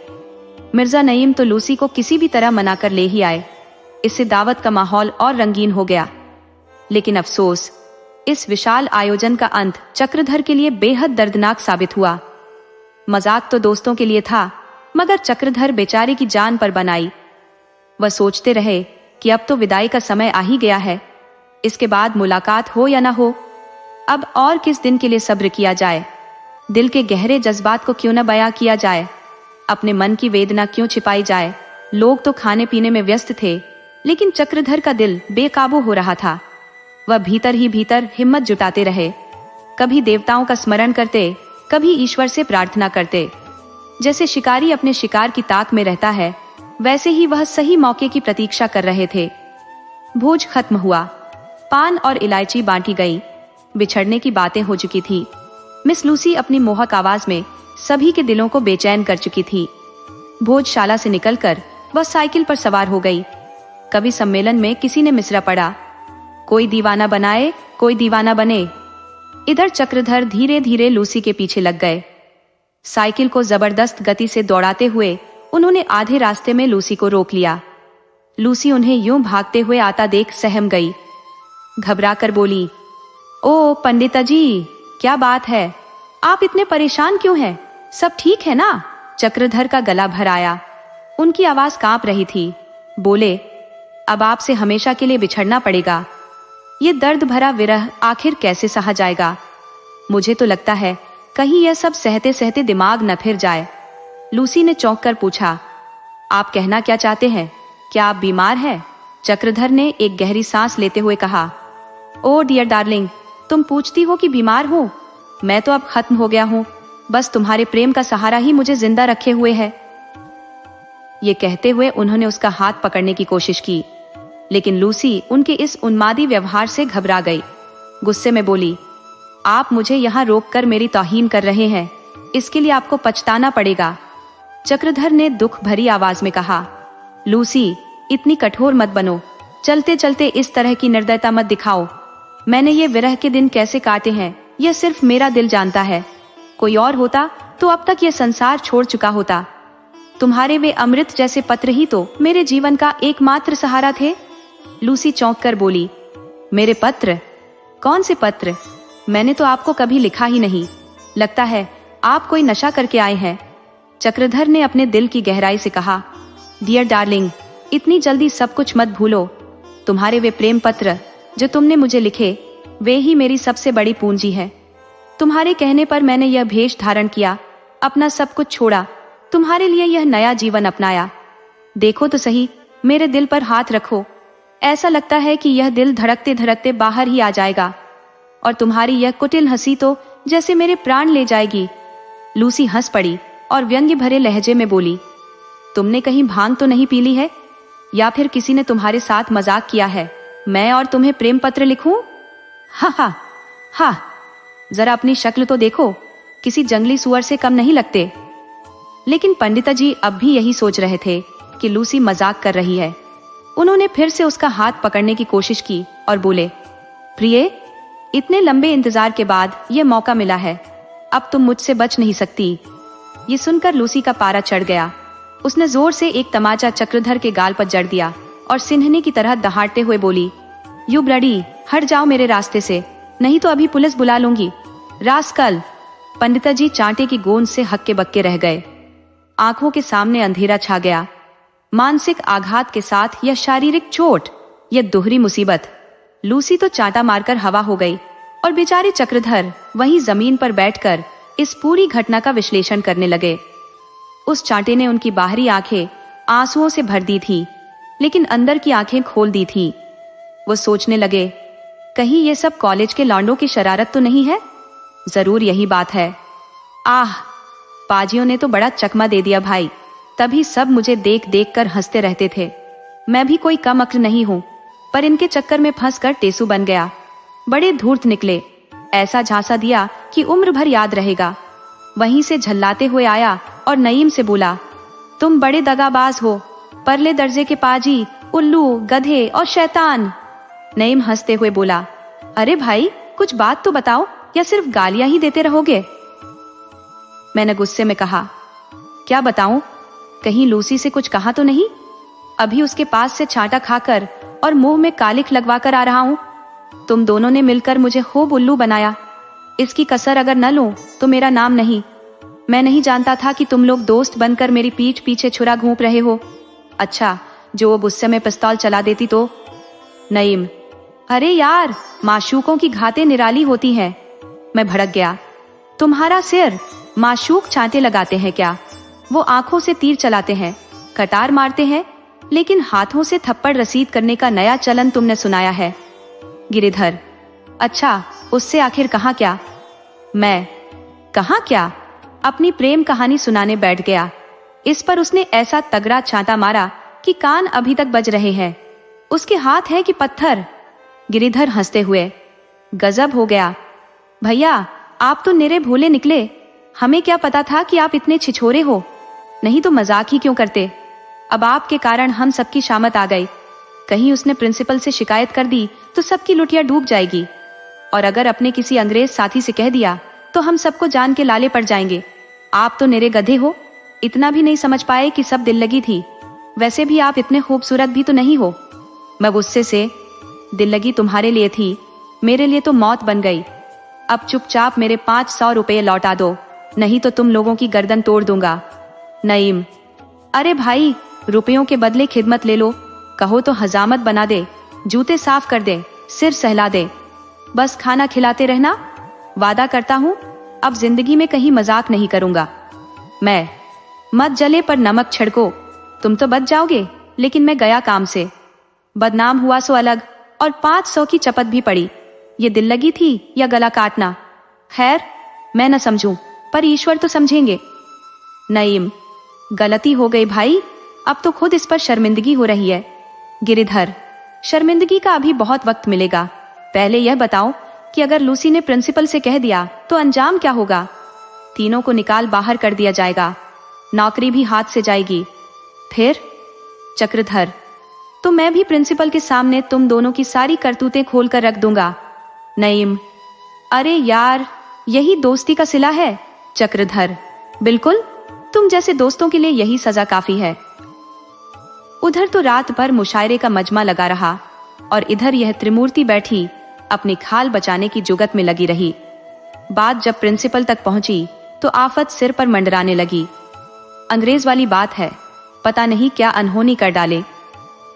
मिर्जा नईम तो लूसी को किसी भी तरह मनाकर ले ही आए। इससे दावत का माहौल और रंगीन हो गया। लेकिन अफसोस, इस विशाल आयोजन का अंत चक्रधर के लिए बेहद दर्दनाक साबित हुआ। मजाक तो दोस्तों के लिए था, मगर चक्रधर बेचारे की जान पर बनाई। वह सोचते रहे कि अब तो विदाई का समय आ ही गया है। इसके बाद मुलाकात हो या ना हो, अब और किस दिन के लिए सब्र किया जाए। दिल के गहरे जज्बात को क्यों न बयां किया जाए। अपने मन की वेदना क्यों छिपाई जाए। लोग तो खाने पीने में व्यस्त थे, लेकिन चक्रधर का दिल बेकाबू हो रहा था। वह भीतर ही भीतर हिम्मत जुटाते रहे। कभी देवताओं का स्मरण करते, कभी ईश्वर से प्रार्थना करते। जैसे शिकारी अपने शिकार की ताक में रहता है, वैसे ही वह सही मौके की प्रतीक्षा कर रहे थे। भोज खत्म हुआ, पान और इलायची बांटी गई, बिछड़ने की बातें हो चुकी थी। मिस लूसी अपनी मोहक आवाज में सभी के दिलों को बेचैन कर चुकी थी। भोजशाला से निकलकर वह साइकिल पर सवार हो गई। कवि सम्मेलन में किसी ने मिसरा पढ़ा, कोई दीवाना बनाए कोई दीवाना बने। इधर चक्रधर धीरे धीरे लूसी के पीछे लग गए। साइकिल को जबरदस्त गति से दौड़ाते हुए उन्होंने आधे रास्ते में लूसी को रोक लिया। लूसी उन्हें यूं भागते हुए आता देख सहम गई। घबराकर बोली, ओ पंडिता जी, क्या बात है, आप इतने परेशान क्यों हैं? सब ठीक है ना? चक्रधर का गला भर आया, उनकी आवाज कांप रही थी। बोले, अब आपसे हमेशा के लिए बिछड़ना पड़ेगा। ये दर्द भरा विरह आखिर कैसे सहा जाएगा? मुझे तो लगता है कहीं यह सब सहते सहते दिमाग न फिर जाए। लूसी ने चौंक कर पूछा, आप कहना क्या चाहते हैं? क्या आप बीमार हैं? चक्रधर ने एक गहरी सांस लेते हुए कहा, ओ डियर डार्लिंग, तुम पूछती हो कि बीमार हूँ? मैं तो अब खत्म हो गया हूँ, बस तुम्हारे प्रेम का सहारा ही मुझे जिंदा रखे हुए है। ये कहते हुए उन्होंने उसका हाथ पकड़ने की कोशिश की, लेकिन लूसी उनके इस उन्मादी व्यवहार से घबरा गई। गुस्से में बोली, आप मुझे यहाँ रोककर मेरी तौहीन कर रहे हैं, इसके लिए आपको पछताना पड़ेगा। चक्रधर ने दुख भरी आवाज में कहा, लूसी, इतनी कठोर मत बनो, चलते चलते इस तरह की निर्दयता मत दिखाओ। मैंने ये विरह के दिन कैसे काटे हैं, यह सिर्फ मेरा दिल जानता है। कोई और होता तो अब तक यह संसार छोड़ चुका होता। तुम्हारे वे अमृत जैसे पत्र ही तो मेरे जीवन का एकमात्र सहारा थे। लूसी चौंक कर बोली, मेरे पत्र? कौन से पत्र? मैंने तो आपको कभी लिखा ही नहीं। लगता है आप कोई नशा करके आए हैं। चक्रधर ने अपने दिल की गहराई से कहा, डियर डार्लिंग, इतनी जल्दी सब कुछ मत भूलो। तुम्हारे वे प्रेम पत्र जो तुमने मुझे लिखे, वे ही मेरी सबसे बड़ी पूंजी है। तुम्हारे कहने पर मैंने यह भेष धारण किया, अपना सब कुछ छोड़ा, तुम्हारे लिए यह नया जीवन अपनाया। देखो तो सही, मेरे दिल पर हाथ रखो। ऐसा लगता है कि यह दिल धड़कते धड़कते बाहर ही आ जाएगा, और तुम्हारी यह कुटिल हंसी तो जैसे मेरे प्राण ले जाएगी। लूसी हंस पड़ी और व्यंग्य भरे लहजे में बोली, तुमने कहीं भांग तो नहीं पी ली है, या फिर किसी ने तुम्हारे साथ मजाक किया है? मैं और तुम्हें प्रेम पत्र लिखूं? हा हा हा, जरा अपनी शक्ल तो देखो, किसी जंगली सुअर से कम नहीं लगते। लेकिन पंडिता जी अब भी यही सोच रहे थे कि लूसी मजाक कर रही है। उन्होंने फिर से उसका हाथ पकड़ने की कोशिश की और बोले, प्रिय, इतने लंबे इंतजार के बाद यह मौका मिला है, अब तुम मुझसे बच नहीं सकती। ये सुनकर लूसी का पारा चढ़ गया। उसने जोर से एक तमाचा चक्रधर के गाल पर जड़ दिया और सिन्हनी की तरह दहाड़ते हुए बोली, यू ब्लडी, हट जाओ मेरे रास्ते से, नहीं तो अभी पुलिस बुला लूंगी। रास्कल! पंडिता जी चांटे की गोंद से हक्के बक्के रह गए। आंखों के सामने अंधेरा छा गया। मानसिक आघात के साथ यह शारीरिक चोट, यह दोहरी मुसीबत। लूसी तो चांटा मारकर हवा हो गई और बेचारे चक्रधर वहीं जमीन पर बैठकर इस पूरी घटना का विश्लेषण करने लगे। उस चांटे ने उनकी बाहरी आंखें आंसुओं से भर दी थी, लेकिन अंदर की आंखें खोल दी थी। वो सोचने लगे, कहीं ये सब कॉलेज के लौंडों की शरारत तो नहीं है? जरूर यही बात है। आह, पाजियों ने तो बड़ा चकमा दे दिया भाई, तभी सब मुझे देख देख कर हंसते रहते थे। मैं भी कोई कम अक्ल नहीं हूँ, पर इनके चक्कर में फंसकर टेसू बन गया। बड़े धूर्त निकले, ऐसा झांसा दिया कि उम्र भर याद रहेगा। वहीं से झल्लाते हुए आया और नईम से बोला, तुम बड़े दगाबाज हो, परले दर्जे के पाजी, उल्लू, गधे और शैतान। नईम हंसते हुए बोला, अरे भाई, कुछ बात तो बताओ, या सिर्फ गालियां ही देते रहोगे? मैंने गुस्से में कहा, क्या बताऊं? कहीं लूसी से कुछ कहा तो नहीं? अभी उसके पास से छांटा खाकर और मुंह में कालिख लगवा कर आ रहा हूं। तुम दोनों ने मिलकर मुझे खूब उल्लू बनाया। इसकी कसर अगर न लूं तो मेरा नाम नहीं। मैं नहीं जानता था कि तुम लोग दोस्त बनकर मेरी पीठ पीछे छुरा घूंप रहे हो। अच्छा, जो वो गुस्से में पिस्तौल चला देती तो? नईम, अरे यार, माशूकों की घातें निराली होती हैं। मैं भड़क गया। तुम्हारा सिर, माशूक छांटे लगाते हैं क्या? वो आंखों से तीर चलाते हैं, कटार मारते हैं, लेकिन हाथों से थप्पड़ रसीद करने का नया चलन तुमने सुनाया है। गिरिधर, अच्छा, उससे आखिर कहाँ क्या? मैं कहाँ क्या? अपनी प्रेम कहानी सुनाने बैठ गया। इस पर उसने ऐसा तगड़ा छांटा मारा कि कान अभी तक बज रहे हैं। उसके हाथ है कि पत्थर? गिरिधर हंसते हुए, गजब हो गया भैया, आप तो निरे भोले निकले। हमें क्या पता था कि आप इतने छिछोरे हो, नहीं तो मजाक ही क्यों करते। अब आपके कारण हम सबकी शामत आ गई। कहीं उसने प्रिंसिपल से शिकायत कर दी तो सबकी लुटिया डूब जाएगी, और अगर अपने किसी अंग्रेज साथी से कह दिया तो हम सबको जान के लाले पड़ जाएंगे। आप तो निरे गधे हो, इतना भी नहीं समझ पाए कि सब दिल लगी थी। वैसे भी आप इतने खूबसूरत भी तो नहीं हो। मैं गुस्से से, दिल लगी तुम्हारे लिए थी, मेरे लिए तो मौत बन गई। अब चुपचाप मेरे 500 रुपये लौटा दो, नहीं तो तुम लोगों की गर्दन तोड़ दूंगा। नईम, अरे भाई, रुपयों के बदले खिदमत ले लो। कहो तो हजामत बना दे, जूते साफ कर दे, सिर सहला दे, बस खाना खिलाते रहना। वादा करता हूँ अब जिंदगी में कहीं मजाक नहीं करूंगा मैं। मत जले पर नमक छिड़को, तुम तो बच जाओगे, लेकिन मैं गया काम से। बदनाम हुआ सो अलग, और 500 की चपत भी पड़ी। ये दिल लगी थी या गला काटना? खैर, मैं न समझूं, पर ईश्वर तो समझेंगे। नईम, गलती हो गई भाई, अब तो खुद इस पर शर्मिंदगी हो रही है। गिरिधर, शर्मिंदगी का अभी बहुत वक्त मिलेगा। पहले यह बताओ कि अगर लूसी ने प्रिंसिपल से कह दिया तो अंजाम क्या होगा? तीनों को निकाल बाहर कर दिया जाएगा, नौकरी भी हाथ से जाएगी। फिर? चक्रधर, तो मैं भी प्रिंसिपल के सामने तुम दोनों की सारी करतूतें खोल कर रख दूंगा। नईम, अरे यार, यही दोस्ती का सिला है। चक्रधर, बिल्कुल, तुम जैसे दोस्तों के लिए यही सजा काफी है। उधर तो रात भर मुशायरे का मजमा लगा रहा, और इधर यह त्रिमूर्ति बैठी अपनी खाल बचाने की जुगत में लगी रही। बात जब प्रिंसिपल तक पहुंची तो आफत सिर पर मंडराने लगी। अंग्रेज वाली बात है, पता नहीं क्या अनहोनी कर डाले।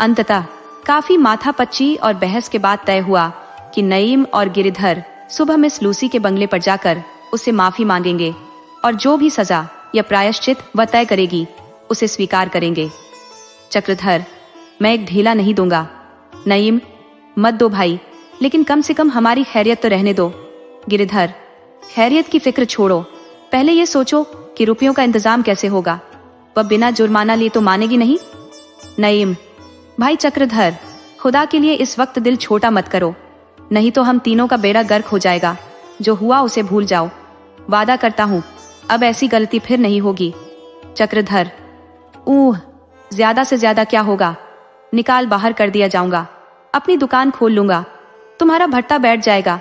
अंततः काफी माथापच्ची और बहस के बाद तय हुआ कि नईम और गिरिधर सुबह मिस लूसी के बंगले पर जाकर उससे माफी मांगेंगे, और जो भी सजा या प्रायश्चित वह तय करेगी उसे स्वीकार करेंगे। चक्रधर, मैं एक ढीला नहीं दूंगा। नईम, मत दो भाई, लेकिन कम से कम हमारी खैरियत तो रहने दो। गिरिधर, खैरियत की फिक्र छोड़ो, पहले ये सोचो कि रुपयों का इंतजाम कैसे होगा। वह बिना जुर्माना लिए तो मानेगी नहीं। नईम, भाई चक्रधर, खुदा के लिए इस वक्त दिल छोटा मत करो, नहीं तो हम तीनों का बेड़ा गर्क हो जाएगा। जो हुआ उसे भूल जाओ। वादा करता हूँ अब ऐसी गलती फिर नहीं होगी। चक्रधर, ज्यादा से ज्यादा क्या होगा, निकाल बाहर कर दिया जाऊंगा, अपनी दुकान खोल लूंगा, तुम्हारा भट्टा बैठ जाएगा।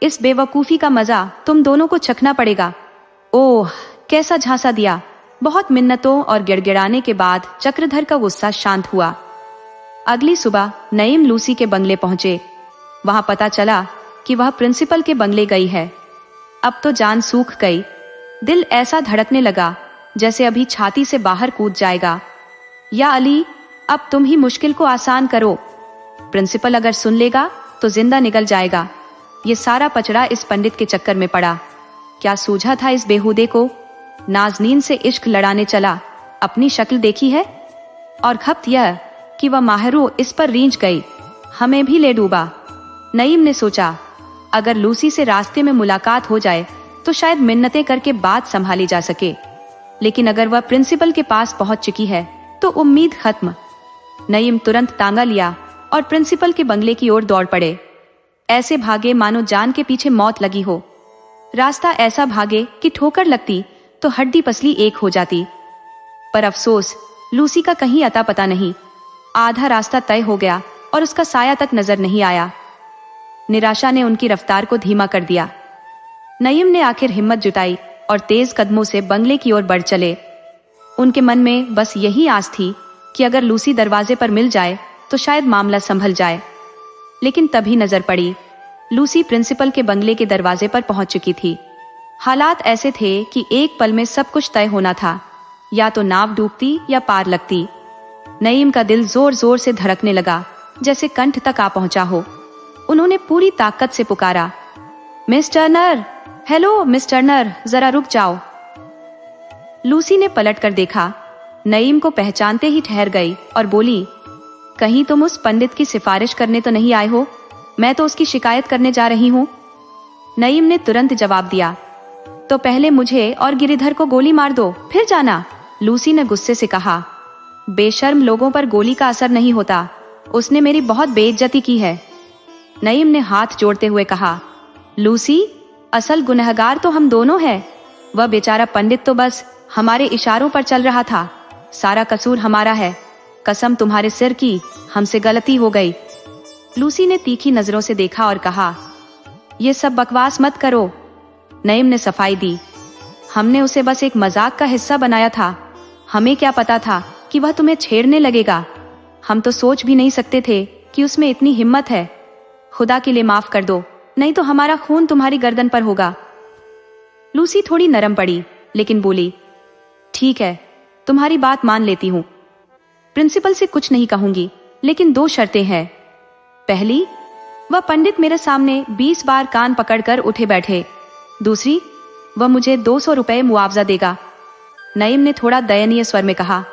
इस बेवकूफी का मजा तुम दोनों को चखना पड़ेगा। ओह, कैसा झांसा दिया। बहुत मिन्नतों और गिड़गिड़ाने के बाद चक्रधर का गुस्सा शांत हुआ। अगली सुबह नईम लूसी के बंगले पहुंचे। वहां पता चला कि वह प्रिंसिपल के बंगले गई है। अब तो जान सूख गई। दिल ऐसा धड़कने लगा जैसे अभी छाती से बाहर कूद जाएगा। या अली, अब तुम ही मुश्किल को आसान करो। प्रिंसिपल अगर सुन लेगा तो जिंदा निकल जाएगा। ये सारा पचड़ा इस पंडित के चक्कर में पड़ा। क्या सूझा था इस बेहूदे को? नाजनीन से इश्क लड़ाने चला, अपनी शक्ल देखी है? और खप्त यह कि वह माहरू इस पर रींझ गई, हमें भी ले डूबा। नईम ने सोचा, अगर लूसी से रास्ते में मुलाकात हो जाए तो शायद मिन्नतें करके बात संभाली जा सके, लेकिन अगर वह प्रिंसिपल के पास पहुंच चुकी है तो उम्मीद खत्म। नईम तुरंत तांगा लिया और प्रिंसिपल के बंगले की ओर दौड़ पड़े। ऐसे भागे मानो जान के पीछे मौत लगी हो। रास्ता ऐसा भागे कि ठोकर लगती तो हड्डी पसली एक हो जाती। पर अफसोस, लूसी का कहीं अता पता नहीं। आधा रास्ता तय हो गया और उसका साया तक नजर नहीं आया। निराशा ने उनकी रफ्तार को धीमा कर दिया। नईम ने आखिर हिम्मत जुटाई और तेज कदमों से बंगले की ओर बढ़ चले। उनके मन में बस यही आस थी कि अगर लूसी दरवाजे पर मिल जाए तो शायद मामला संभल जाए। लेकिन तभी नजर पड़ी, लूसी प्रिंसिपल के बंगले के दरवाजे पर पहुंच चुकी थी। हालात ऐसे थे कि एक पल में सब कुछ तय होना था, या तो नाव डूबती या पार लगती। नईम का दिल जोर जोर से धड़कने लगा, जैसे कंठ तक आ पहुंचा हो। उन्होंने पूरी ताकत से पुकारा, miss Turner, hello miss Turner, जरा रुक जाओ। लूसी ने पलट कर देखा। नईम को पहचानते ही ठहर गई और बोली, कहीं तुम उस पंडित की सिफारिश करने तो नहीं आए हो? मैं तो उसकी शिकायत करने जा रही हूँ। नईम ने तुरंत जवाब दिया, तो पहले मुझे और गिरिधर को गोली मार दो, फिर जाना, लूसी ने गुस्से से कहा। बेशर्म लोगों पर गोली का असर नहीं होता, उसने मेरी बहुत बेइज्जती की है। नईम ने हाथ जोड़ते हुए कहा, लूसी, असल गुनहगार तो हम दोनों हैं। वह बेचारा पंडित तो बस हमारे इशारों पर चल रहा था, सारा कसूर हमारा है। कसम तुम्हारे सिर की, हमसे गलती हो गई। लूसी ने तीखी नजरों से देखा और कहा, ये सब बकवास मत करो। नईम ने सफाई दी, हमने उसे बस एक मजाक का हिस्सा बनाया था, हमें क्या पता था कि वह तुम्हें छेड़ने लगेगा। हम तो सोच भी नहीं सकते थे कि उसमें इतनी हिम्मत है। खुदा के लिए माफ कर दो, नहीं तो हमारा खून तुम्हारी गर्दन पर होगा। लूसी थोड़ी नरम पड़ी, लेकिन बोली, ठीक है, तुम्हारी बात मान लेती हूँ। प्रिंसिपल से कुछ नहीं कहूंगी, लेकिन 2 शर्तें हैं। पहली, वह पंडित मेरे सामने 20 बार कान पकड़कर उठे बैठे। दूसरी, वह मुझे 200 रुपए मुआवजा देगा। नईम ने थोड़ा दयनीय स्वर में कहा,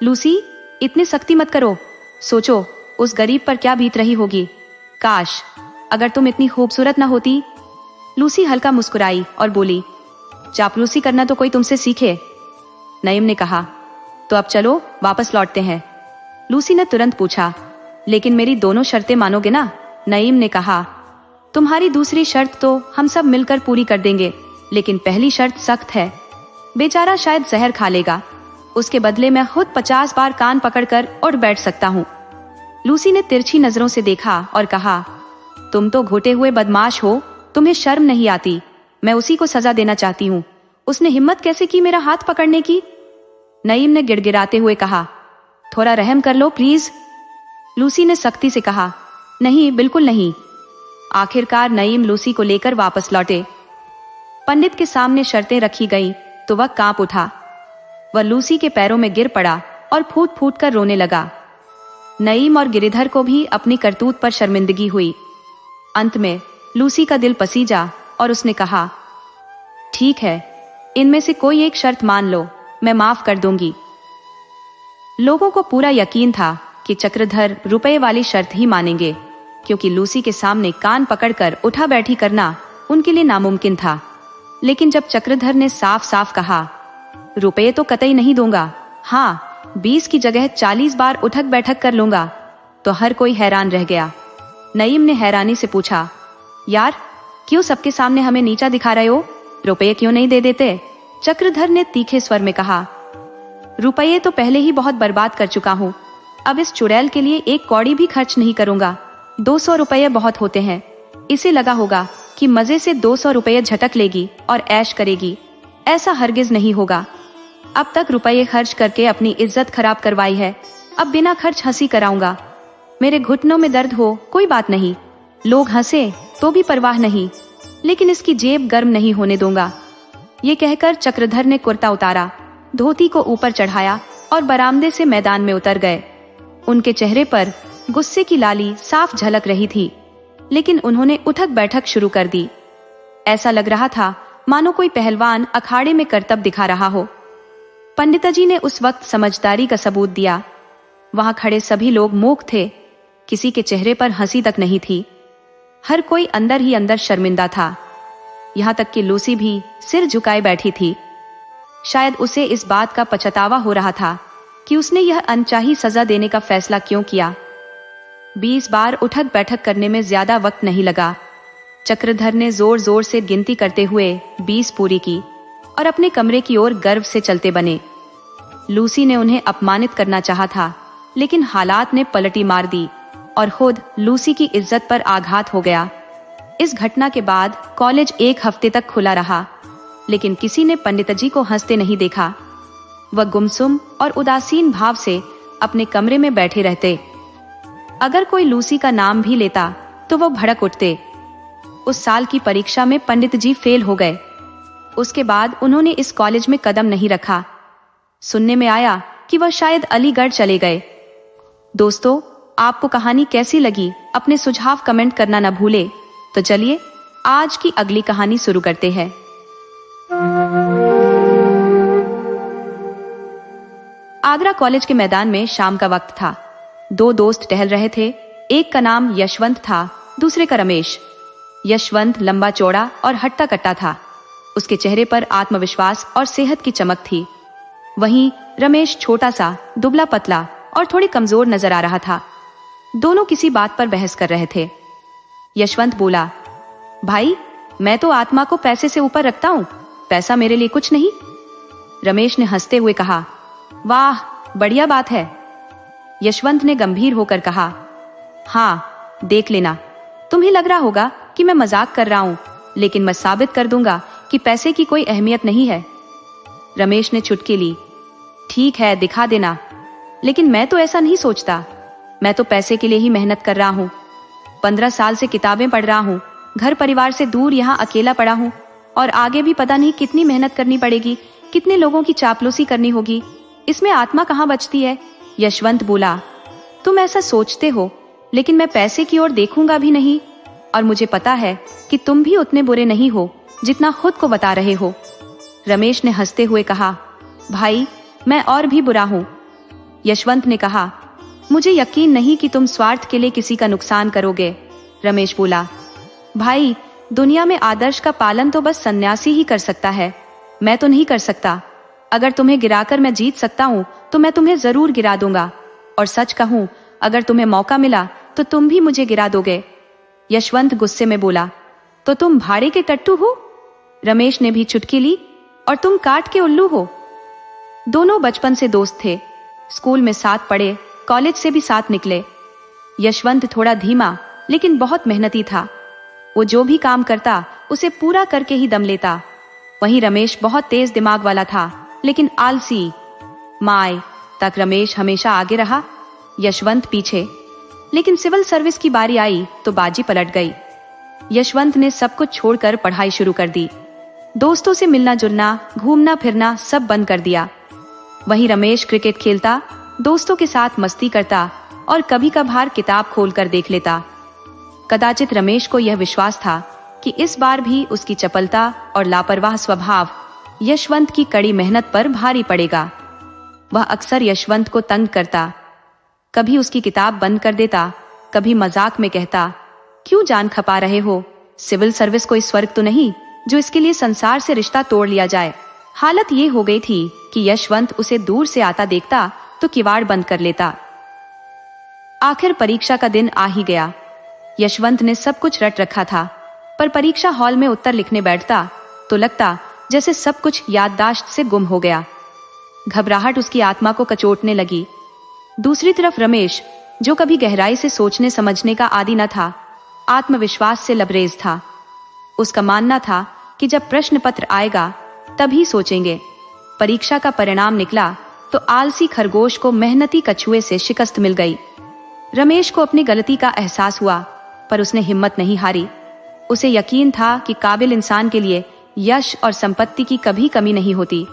लूसी, इतनी सख्ती मत करो। सोचो उस गरीब पर क्या बीत रही होगी। काश अगर तुम इतनी खूबसूरत ना होती। लूसी हल्का मुस्कुराई और बोली, चापलूसी करना तो कोई तुमसे सीखे। नईम ने कहा, तो अब चलो वापस लौटते हैं। लूसी ने तुरंत पूछा, लेकिन मेरी दोनों शर्तें मानोगे ना? नईम ने कहा, तुम्हारी दूसरी शर्त तो हम सब मिलकर पूरी कर देंगे, लेकिन पहली शर्त सख्त है। बेचारा शायद जहर खा लेगा, उसके बदले मैं खुद 50 बार कान पकड़कर उठ बैठ सकता हूँ। लूसी ने तिरछी नजरों से देखा और कहा, तुम तो घोटे हुए बदमाश हो, तुम्हें शर्म नहीं आती। मैं उसी को सजा देना चाहती हूँ। उसने हिम्मत कैसे की मेरा हाथ पकड़ने की? नईम ने गिड़गिड़ाते हुए कहा, थोड़ा रहम कर लो प्लीज। लूसी ने सख्ती से कहा, नहीं, बिल्कुल नहीं। आखिरकार नईम लूसी को लेकर वापस लौटे। पंडित के सामने शर्तें रखी गईं तो वह कांप उठा। वह लूसी के पैरों में गिर पड़ा और फूट फूट कर रोने लगा। नईम और गिरिधर को भी अपनी करतूत पर शर्मिंदगी हुई। अंत में लूसी का दिल पसीजा और उसने कहा, ठीक है, इनमें से कोई एक शर्त मान लो, मैं माफ कर दूंगी। लोगों को पूरा यकीन था कि चक्रधर रुपए वाली शर्त ही मानेंगे, क्योंकि लूसी के सामने कान पकड़कर उठा बैठी करना उनके लिए नामुमकिन था। लेकिन जब चक्रधर ने साफ साफ कहा, रुपए तो कतई नहीं दूंगा, हाँ 20 की जगह 40 बार उठक बैठक कर लूंगा, तो हर कोई हैरान रह गया। नईम ने हैरानी से पूछा, यार क्यों सबके सामने हमें नीचा दिखा रहे हो? रुपये क्यों नहीं दे देते? चक्रधर ने तीखे स्वर में कहा, रुपये तो पहले ही बहुत बर्बाद कर चुका हूँ, अब इस चुड़ैल के लिए एक कौड़ी भी खर्च नहीं करूंगा। 200 रुपये बहुत होते हैं। इसे लगा होगा कि मजे से 200 रुपये झटक लेगी और ऐश करेगी। ऐसा हरगिज नहीं होगा। अब तक रुपये खर्च करके अपनी इज्जत खराब करवाई है, अब बिना खर्च हंसी कराऊंगा। मेरे घुटनों में दर्द हो कोई बात नहीं, लोग हंसे तो भी परवाह नहीं, लेकिन इसकी जेब गर्म नहीं होने दूंगा। ये कहकर चक्रधर ने कुर्ता उतारा, धोती को ऊपर चढ़ाया और बरामदे से मैदान में उतर गए। उनके चेहरे पर गुस्से की लाली साफ झलक रही थी, लेकिन उन्होंने उठक बैठक शुरू कर दी। ऐसा लग रहा था मानो कोई पहलवान अखाड़े में करतब दिखा रहा हो। पंडिताजी ने उस वक्त समझदारी का सबूत दिया। वहां खड़े सभी लोग मूक थे, किसी के चेहरे पर हंसी तक नहीं थी। हर कोई अंदर ही अंदर शर्मिंदा था, यहां तक कि लूसी भी सिर झुकाए बैठी थी। शायद उसे इस बात का पछतावा हो रहा था कि उसने यह अनचाही सजा देने का फैसला क्यों किया। 20 बार उठक बैठक करने में ज्यादा वक्त नहीं लगा। चक्रधर ने जोर जोर से गिनती करते हुए 20 पूरी की और अपने कमरे की ओर गर्व से चलते बने। लूसी ने उन्हें अपमानित करना चाहा था, लेकिन हालात ने पलटी मार दी और खुद लूसी की इज्जत पर आघात हो गया। इस घटना के बाद कॉलेज 1 हफ्ते तक खुला रहा, लेकिन किसी ने पंडितजी को हंसते नहीं देखा। वह गुमसुम और उदासीन भाव से अपने कमरे में बैठे रहते। अगर कोई लूसी का नाम भी लेता तो वह भड़क उठते। उस साल की परीक्षा में पंडित जी फेल हो गए। उसके बाद उन्होंने इस कॉलेज में कदम नहीं रखा। सुनने में आया कि वह शायद अलीगढ़ चले गए। दोस्तों, आपको कहानी कैसी लगी? अपने सुझाव कमेंट करना न भूले। तो चलिए आज की अगली कहानी शुरू करते हैं। आगरा कॉलेज के मैदान में शाम का वक्त था। 2 दोस्त टहल रहे थे। एक का नाम यशवंत था, दूसरे का रमेश। यशवंत लंबा चौड़ा और हट्टा कट्टा था। उसके चेहरे पर आत्मविश्वास और सेहत की चमक थी। वहीं रमेश छोटा सा, दुबला पतला और थोड़ी कमजोर नजर आ रहा था। दोनों किसी बात पर बहस कर रहे थे। यशवंत बोला, भाई, मैं तो आत्मा को पैसे से ऊपर रखता हूँ, पैसा मेरे लिए कुछ नहीं। रमेश ने हंसते हुए कहा, वाह, बढ़िया बात है। यशवंत ने गंभीर होकर कहा, हाँ, देख लेना, तुम्हें लग रहा होगा कि मैं मजाक कर रहा हूँ, लेकिन मैं साबित कर दूंगा कि पैसे की कोई अहमियत नहीं है। रमेश ने चुटकी ली, ठीक है, दिखा देना, लेकिन मैं तो ऐसा नहीं सोचता। मैं तो पैसे के लिए ही मेहनत कर रहा हूँ। 15 साल से किताबें पढ़ रहा हूँ, घर परिवार से दूर यहाँ अकेला पड़ा हूँ, और आगे भी पता नहीं कितनी मेहनत करनी पड़ेगी, कितने लोगों की चापलूसी करनी होगी। इसमें आत्मा कहाँ बचती है? यशवंत बोला, तुम ऐसा सोचते हो, लेकिन मैं पैसे की ओर देखूंगा भी नहीं, और मुझे पता है कि तुम भी उतने बुरे नहीं हो जितना खुद को बता रहे हो। रमेश ने हंसते हुए कहा, भाई, मैं और भी बुरा हूँ। यशवंत ने कहा, मुझे यकीन नहीं कि तुम स्वार्थ के लिए किसी का नुकसान करोगे। रमेश बोला, भाई, दुनिया में आदर्श का पालन तो बस सन्यासी ही कर सकता है, मैं तो नहीं कर सकता। अगर तुम्हें गिराकर मैं जीत सकता हूँ तो मैं तुम्हें जरूर गिरा दूंगा, और सच कहूँ, अगर तुम्हें मौका मिला तो तुम भी मुझे गिरा दोगे। यशवंत गुस्से में बोला, तो तुम भाड़े के टट्टू हो? रमेश ने भी चुटकी ली, और तुम काट के उल्लू हो। दोनों बचपन से दोस्त थे, स्कूल में साथ पढ़े, कॉलेज से भी साथ निकले। यशवंत थोड़ा धीमा लेकिन बहुत मेहनती था। वो जो भी काम करता उसे पूरा करके ही दम लेता। वहीं रमेश बहुत तेज दिमाग वाला था, लेकिन आलसी। माय तक रमेश हमेशा आगे रहा, यशवंत पीछे। लेकिन सिविल सर्विस की बारी आई तो बाजी पलट गई। यशवंत ने सब कुछ छोड़कर पढ़ाई शुरू कर दी। दोस्तों से मिलना जुलना, घूमना फिरना सब बंद कर दिया। वहीं रमेश क्रिकेट खेलता, दोस्तों के साथ मस्ती करता, और कभी कभार किताब खोलकर देख लेता। कदाचित रमेश को यह विश्वास था कि इस बार भी उसकी चपलता और लापरवाह स्वभाव यशवंत की कड़ी मेहनत पर भारी पड़ेगा। वह अक्सर यशवंत को तंग करता, कभी उसकी किताब बंद कर देता, कभी मजाक में कहता, क्यों जान खपा रहे हो? सिविल सर्विस कोई स्वर्ग तो नहीं जो इसके लिए संसार से रिश्ता तोड़ लिया जाए। हालत ये हो गई थी कि यशवंत उसे दूर से आता देखता तो किवाड़ बंद कर लेता। आखिर परीक्षा का दिन आ ही गया। यशवंत ने सब कुछ रट रखा था, पर परीक्षा हॉल में उत्तर लिखने बैठता तो लगता जैसे सब कुछ याददाश्त से गुम हो गया। घबराहट उसकी आत्मा को कचोटने लगी। दूसरी तरफ रमेश, जो कभी गहराई से सोचने समझने का आदी न था, आत्मविश्वास से लबरेज था। उसका मानना था कि जब प्रश्न पत्र आएगा तभी सोचेंगे। परीक्षा का परिणाम निकला तो आलसी खरगोश को मेहनती कछुए से शिकस्त मिल गई। रमेश को अपनी गलती का एहसास हुआ, पर उसने हिम्मत नहीं हारी। उसे यकीन था कि काबिल इंसान के लिए यश और संपत्ति की कभी कमी नहीं होती।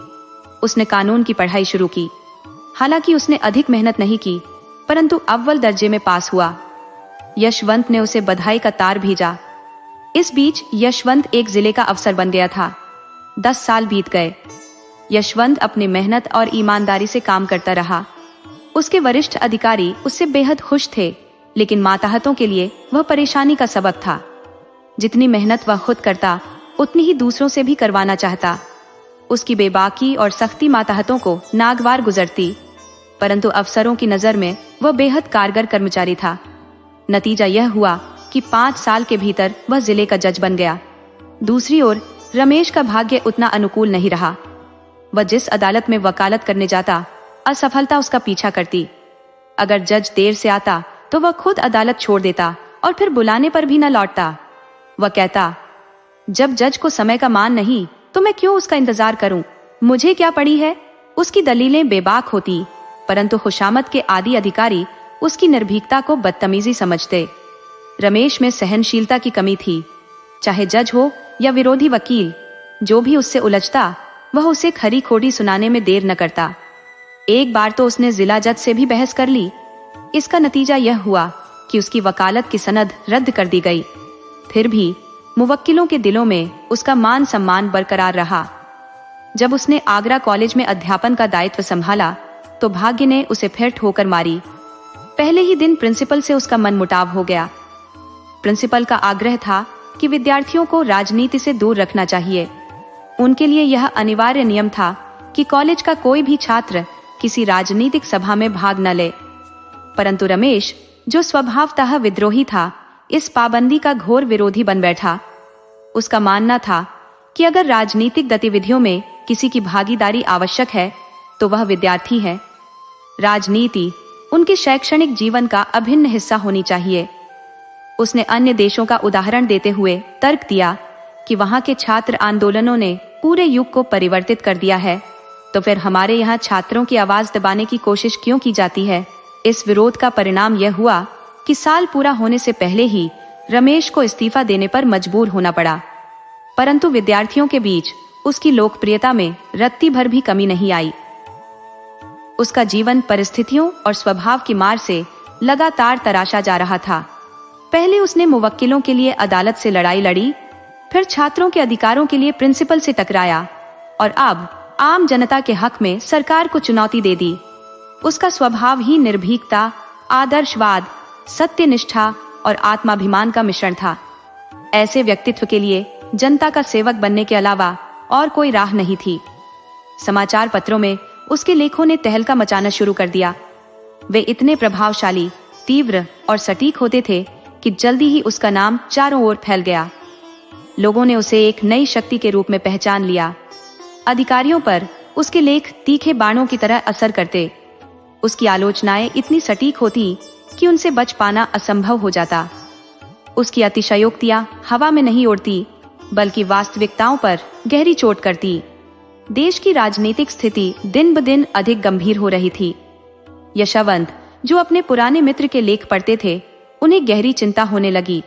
उसने कानून की पढ़ाई शुरू की। हालांकि उसने अधिक मेहनत नहीं की, परंतु अव्वल दर्जे में पास हुआ। यशवंत ने उसे बधाई का तार भेजा। इस बीच यशवंत एक जिले का अफसर बन गया था। 10 साल बीत गए। यशवंत अपनी मेहनत और ईमानदारी से काम करता रहा। उसके वरिष्ठ अधिकारी उससे बेहद खुश थे, लेकिन माताहतों के लिए वह परेशानी का सबब था। जितनी मेहनत वह खुद करता, उतनी ही दूसरों से भी करवाना चाहता। उसकी बेबाकी और सख्ती माताहतों को नागवार गुजरती, परंतु अफसरों की नजर में वह बेहद कारगर कर्मचारी था। नतीजा यह हुआ कि 5 साल के भीतर वह जिले का जज बन गया। दूसरी ओर रमेश का भाग्य उतना अनुकूल नहीं रहा। वह जिस अदालत में वकालत करने जाता, असफलता उसका पीछा करती। अगर जज देर से आता तो वह खुद अदालत छोड़ देता और फिर बुलाने पर भी न लौटता। वह कहता, जब जज को समय का मान नहीं तो मैं क्यों उसका इंतजार करूं? मुझे क्या पड़ी है? उसकी दलीलें बेबाक होती, परंतु खुशामद के आदि अधिकारी उसकी निर्भीकता को बदतमीजी समझते। रमेश में सहनशीलता की कमी थी। चाहे जज हो या विरोधी वकील, जो भी उससे उलझता वह उसे खरी खोटी सुनाने में देर न करता। एक बार तो उसने जिला जज से भी बहस कर ली। इसका नतीजा यह हुआ कि उसकी वकालत की सनद रद्द कर दी गई। फिर भी मुवक्किलों के दिलों में उसका मान सम्मान बरकरार रहा। जब उसने आगरा कॉलेज में अध्यापन का दायित्व संभाला तो भाग्य ने उसे फिर ठोकर मारी। पहले ही दिन प्रिंसिपल से उसका मनमुटाव हो गया। प्रिंसिपल का आग्रह था कि विद्यार्थियों को राजनीति से दूर रखना चाहिए। उनके लिए यह अनिवार्य नियम था कि कॉलेज का कोई भी छात्र किसी राजनीतिक सभा में भाग न ले। परंतु रमेश, जो स्वभावतः विद्रोही था, इस पाबंदी का घोर विरोधी बन बैठा। उसका मानना था कि अगर राजनीतिक गतिविधियों में किसी की भागीदारी आवश्यक है तो वह विद्यार्थी है। राजनीति उनके शैक्षणिक जीवन का अभिन्न हिस्सा होनी चाहिए। उसने अन्य देशों का उदाहरण देते हुए तर्क दिया कि वहां के छात्र आंदोलनों ने पूरे युग को परिवर्तित कर दिया है, तो फिर हमारे यहाँ छात्रों की आवाज दबाने की कोशिश क्यों की जाती है। इस विरोध का परिणाम यह हुआ कि साल पूरा होने से पहले ही रमेश को इस्तीफा देने पर मजबूर होना पड़ा। परंतु विद्यार्थियों के बीच उसकी लोकप्रियता में रत्ती भर भी कमी नहीं आई। उसका जीवन परिस्थितियों और स्वभाव की मार से लगातार तराशा जा रहा था। पहले उसने मुवक्किलों के लिए अदालत से लड़ाई लड़ी, फिर छात्रों के अधिकारों के लिए प्रिंसिपल से टकराया और अब आम जनता के हक में सरकार को चुनौती दे दी। उसका स्वभाव ही निर्भीकता, आदर्शवाद, सत्यनिष्ठा और आत्माभिमान का मिश्रण था। ऐसे व्यक्तित्व के लिए जनता का सेवक बनने के अलावा और कोई राह नहीं थी। समाचार पत्रों में उसके लेखों ने तहलका मचाना शुरू कर दिया। वे इतने प्रभावशाली, तीव्र और सटीक होते थे कि जल्दी ही उसका नाम चारों ओर फैल गया। लोगों ने उसे एक नई शक्ति के रूप में पहचान लिया। अधिकारियों पर उसके लेख तीखे बाणों की तरह असर करते। उसकी आलोचनाएं इतनी सटीक होती कि उनसे बच पाना असंभव हो जाता। उसकी अतिशयोक्तियां हवा में नहीं उड़ती, बल्कि वास्तविकताओं पर गहरी चोट करती। देश की राजनीतिक स्थिति दिन ब दिन अधिक गंभीर हो रही थी। यशवंत, जो अपने पुराने मित्र के लेख पढ़ते थे, उन्हें गहरी चिंता होने लगी।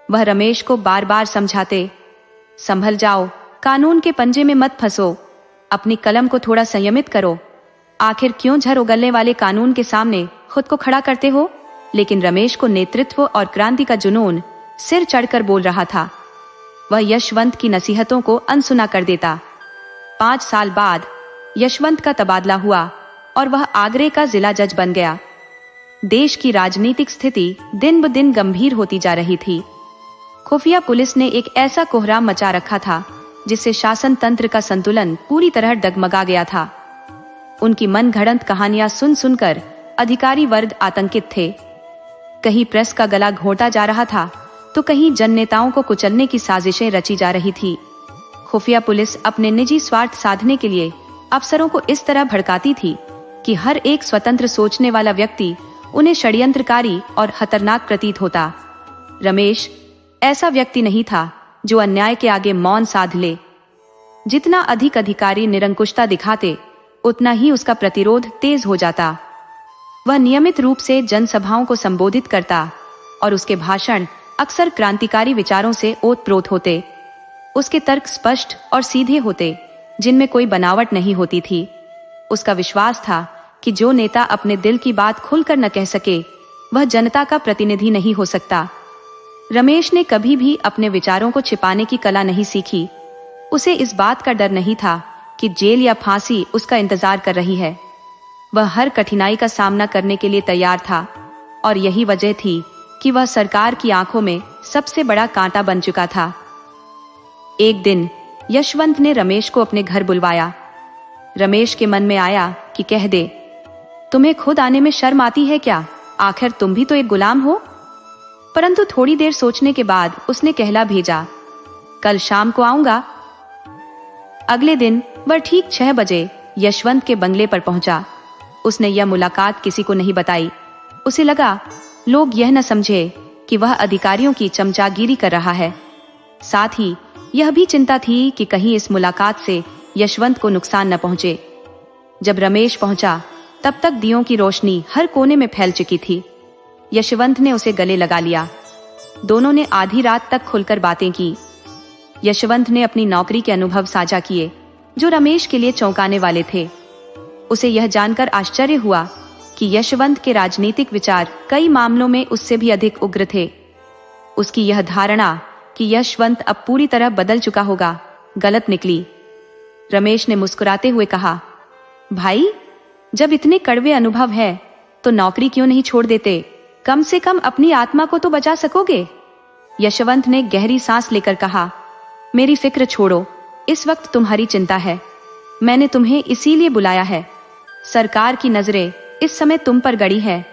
वह रमेश को बार बार समझाते, संभल जाओ, कानून के पंजे में मत फंसो, अपनी कलम को थोड़ा संयमित करो। आखिर क्यों झर उगलने वाले कानून के सामने खुद को खड़ा करते हो। लेकिन रमेश को नेतृत्व और क्रांति का जुनून सिर चढ़कर बोल रहा था। वह यशवंत की नसीहतों को अनसुना कर देता। 5 साल बाद यशवंत का तबादला हुआ और वह आगरे का जिला जज बन गया। देश की राजनीतिक स्थिति दिन ब दिन गंभीर होती जा रही थी। खुफिया पुलिस ने एक ऐसा कोहराम मचा रखा था जिससे शासन तंत्र का संतुलन पूरी तरह डगमगा गया था। उनकी मनगढ़ंत कहानियां सुन सुनकर अधिकारी वर्ग आतंकित थे। कहीं प्रेस का गला घोंटा जा रहा था, तो कहीं जननेताओं को कुचलने की साजिशें रची जा रही थी। खुफिया पुलिस अपने निजी स्वार्थ साधने के लिए अफसरों को इस तरह भड़काती थी कि हर एक स्वतंत्र सोचने वाला व्यक्ति उन्हें षड्यंत्रकारी और खतरनाक प्रतीत होता। रमेश ऐसा व्यक्ति नहीं था जो अन्याय के आगे मौन साध ले। जितना अधिक अधिकारी निरंकुशता दिखाते, उतना ही उसका प्रतिरोध तेज हो जाता। वह नियमित रूप से जनसभाओं को संबोधित करता और उसके भाषण अक्सर क्रांतिकारी विचारों से ओतप्रोत होते। उसके तर्क स्पष्ट और सीधे होते, जिनमें कोई बनावट नहीं होती थी। उसका विश्वास था कि जो नेता अपने दिल की बात खुलकर न कह सके, वह जनता का प्रतिनिधि नहीं हो सकता। रमेश ने कभी भी अपने विचारों को छिपाने की कला नहीं सीखी। उसे इस बात का डर नहीं था कि जेल या फांसी उसका इंतजार कर रही है। वह हर कठिनाई का सामना करने के लिए तैयार था और यही वजह थी कि वह सरकार की आंखों में सबसे बड़ा कांटा बन चुका था। एक दिन यशवंत ने रमेश को अपने घर बुलवाया। रमेश के मन में आया कि कह दे, तुम्हें खुद आने में शर्म आती है क्या? आखिर तुम भी तो एक गुलाम हो। परंतु थोड़ी देर सोचने के बाद उसने कहला भेजा, कल शाम को आऊंगा। अगले दिन वह ठीक 6 बजे यशवंत के बंगले पर पहुंचा। उसने यह मुलाकात किसी को नहीं बताई। उसे लगा लोग यह न समझे कि वह अधिकारियों की चमचागिरी कर रहा है। साथ ही यह भी चिंता थी कि कहीं इस मुलाकात से यशवंत को नुकसान न पहुंचे। जब रमेश पहुंचा, तब तक दियों की रोशनी हर कोने में फैल चुकी थी। यशवंत ने उसे गले लगा लिया। दोनों ने आधी रात तक खुलकर बातें की। यशवंत ने अपनी नौकरी के अनुभव साझा किए, जो रमेश के लिए चौंकाने वाले थे। उसे यह जानकर आश्चर्य हुआ कि यशवंत के राजनीतिक विचार कई मामलों में उससे भी अधिक उग्र थे। उसकी यह धारणा कि यशवंत अब पूरी तरह बदल चुका होगा, गलत निकली। रमेश ने मुस्कुराते हुए कहा, भाई, जब इतने कड़वे अनुभव है तो नौकरी क्यों नहीं छोड़ देते? कम से कम अपनी आत्मा को तो बचा सकोगे। यशवंत ने गहरी सांस लेकर कहा, मेरी फिक्र छोड़ो, इस वक्त तुम्हारी चिंता है। मैंने तुम्हें इसीलिए बुलाया है। सरकार की नजरें इस समय तुम पर गड़ी है।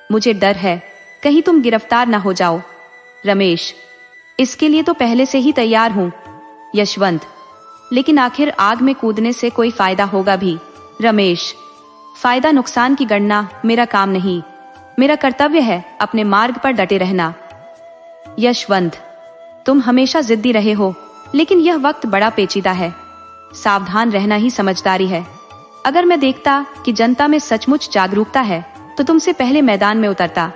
मुझे डर है कहीं तुम गिरफ्तार ना हो जाओ। रमेश, इसके लिए तो पहले से ही तैयार हूं। यशवंत, लेकिन आखिर आग में कूदने से कोई फायदा होगा भी। रमेश, फायदा नुकसान की गणना मेरा काम नहीं। मेरा कर्तव्य है अपने मार्ग पर डटे रहना। यशवंत, तुम हमेशा जिद्दी रहे हो, लेकिन यह वक्त बड़ा पेचीदा है। सावधान रहना ही समझदारी है। अगर मैं देखता कि जनता में सचमुच जागरूकता है तो तुमसे पहले मैदान में उतरता,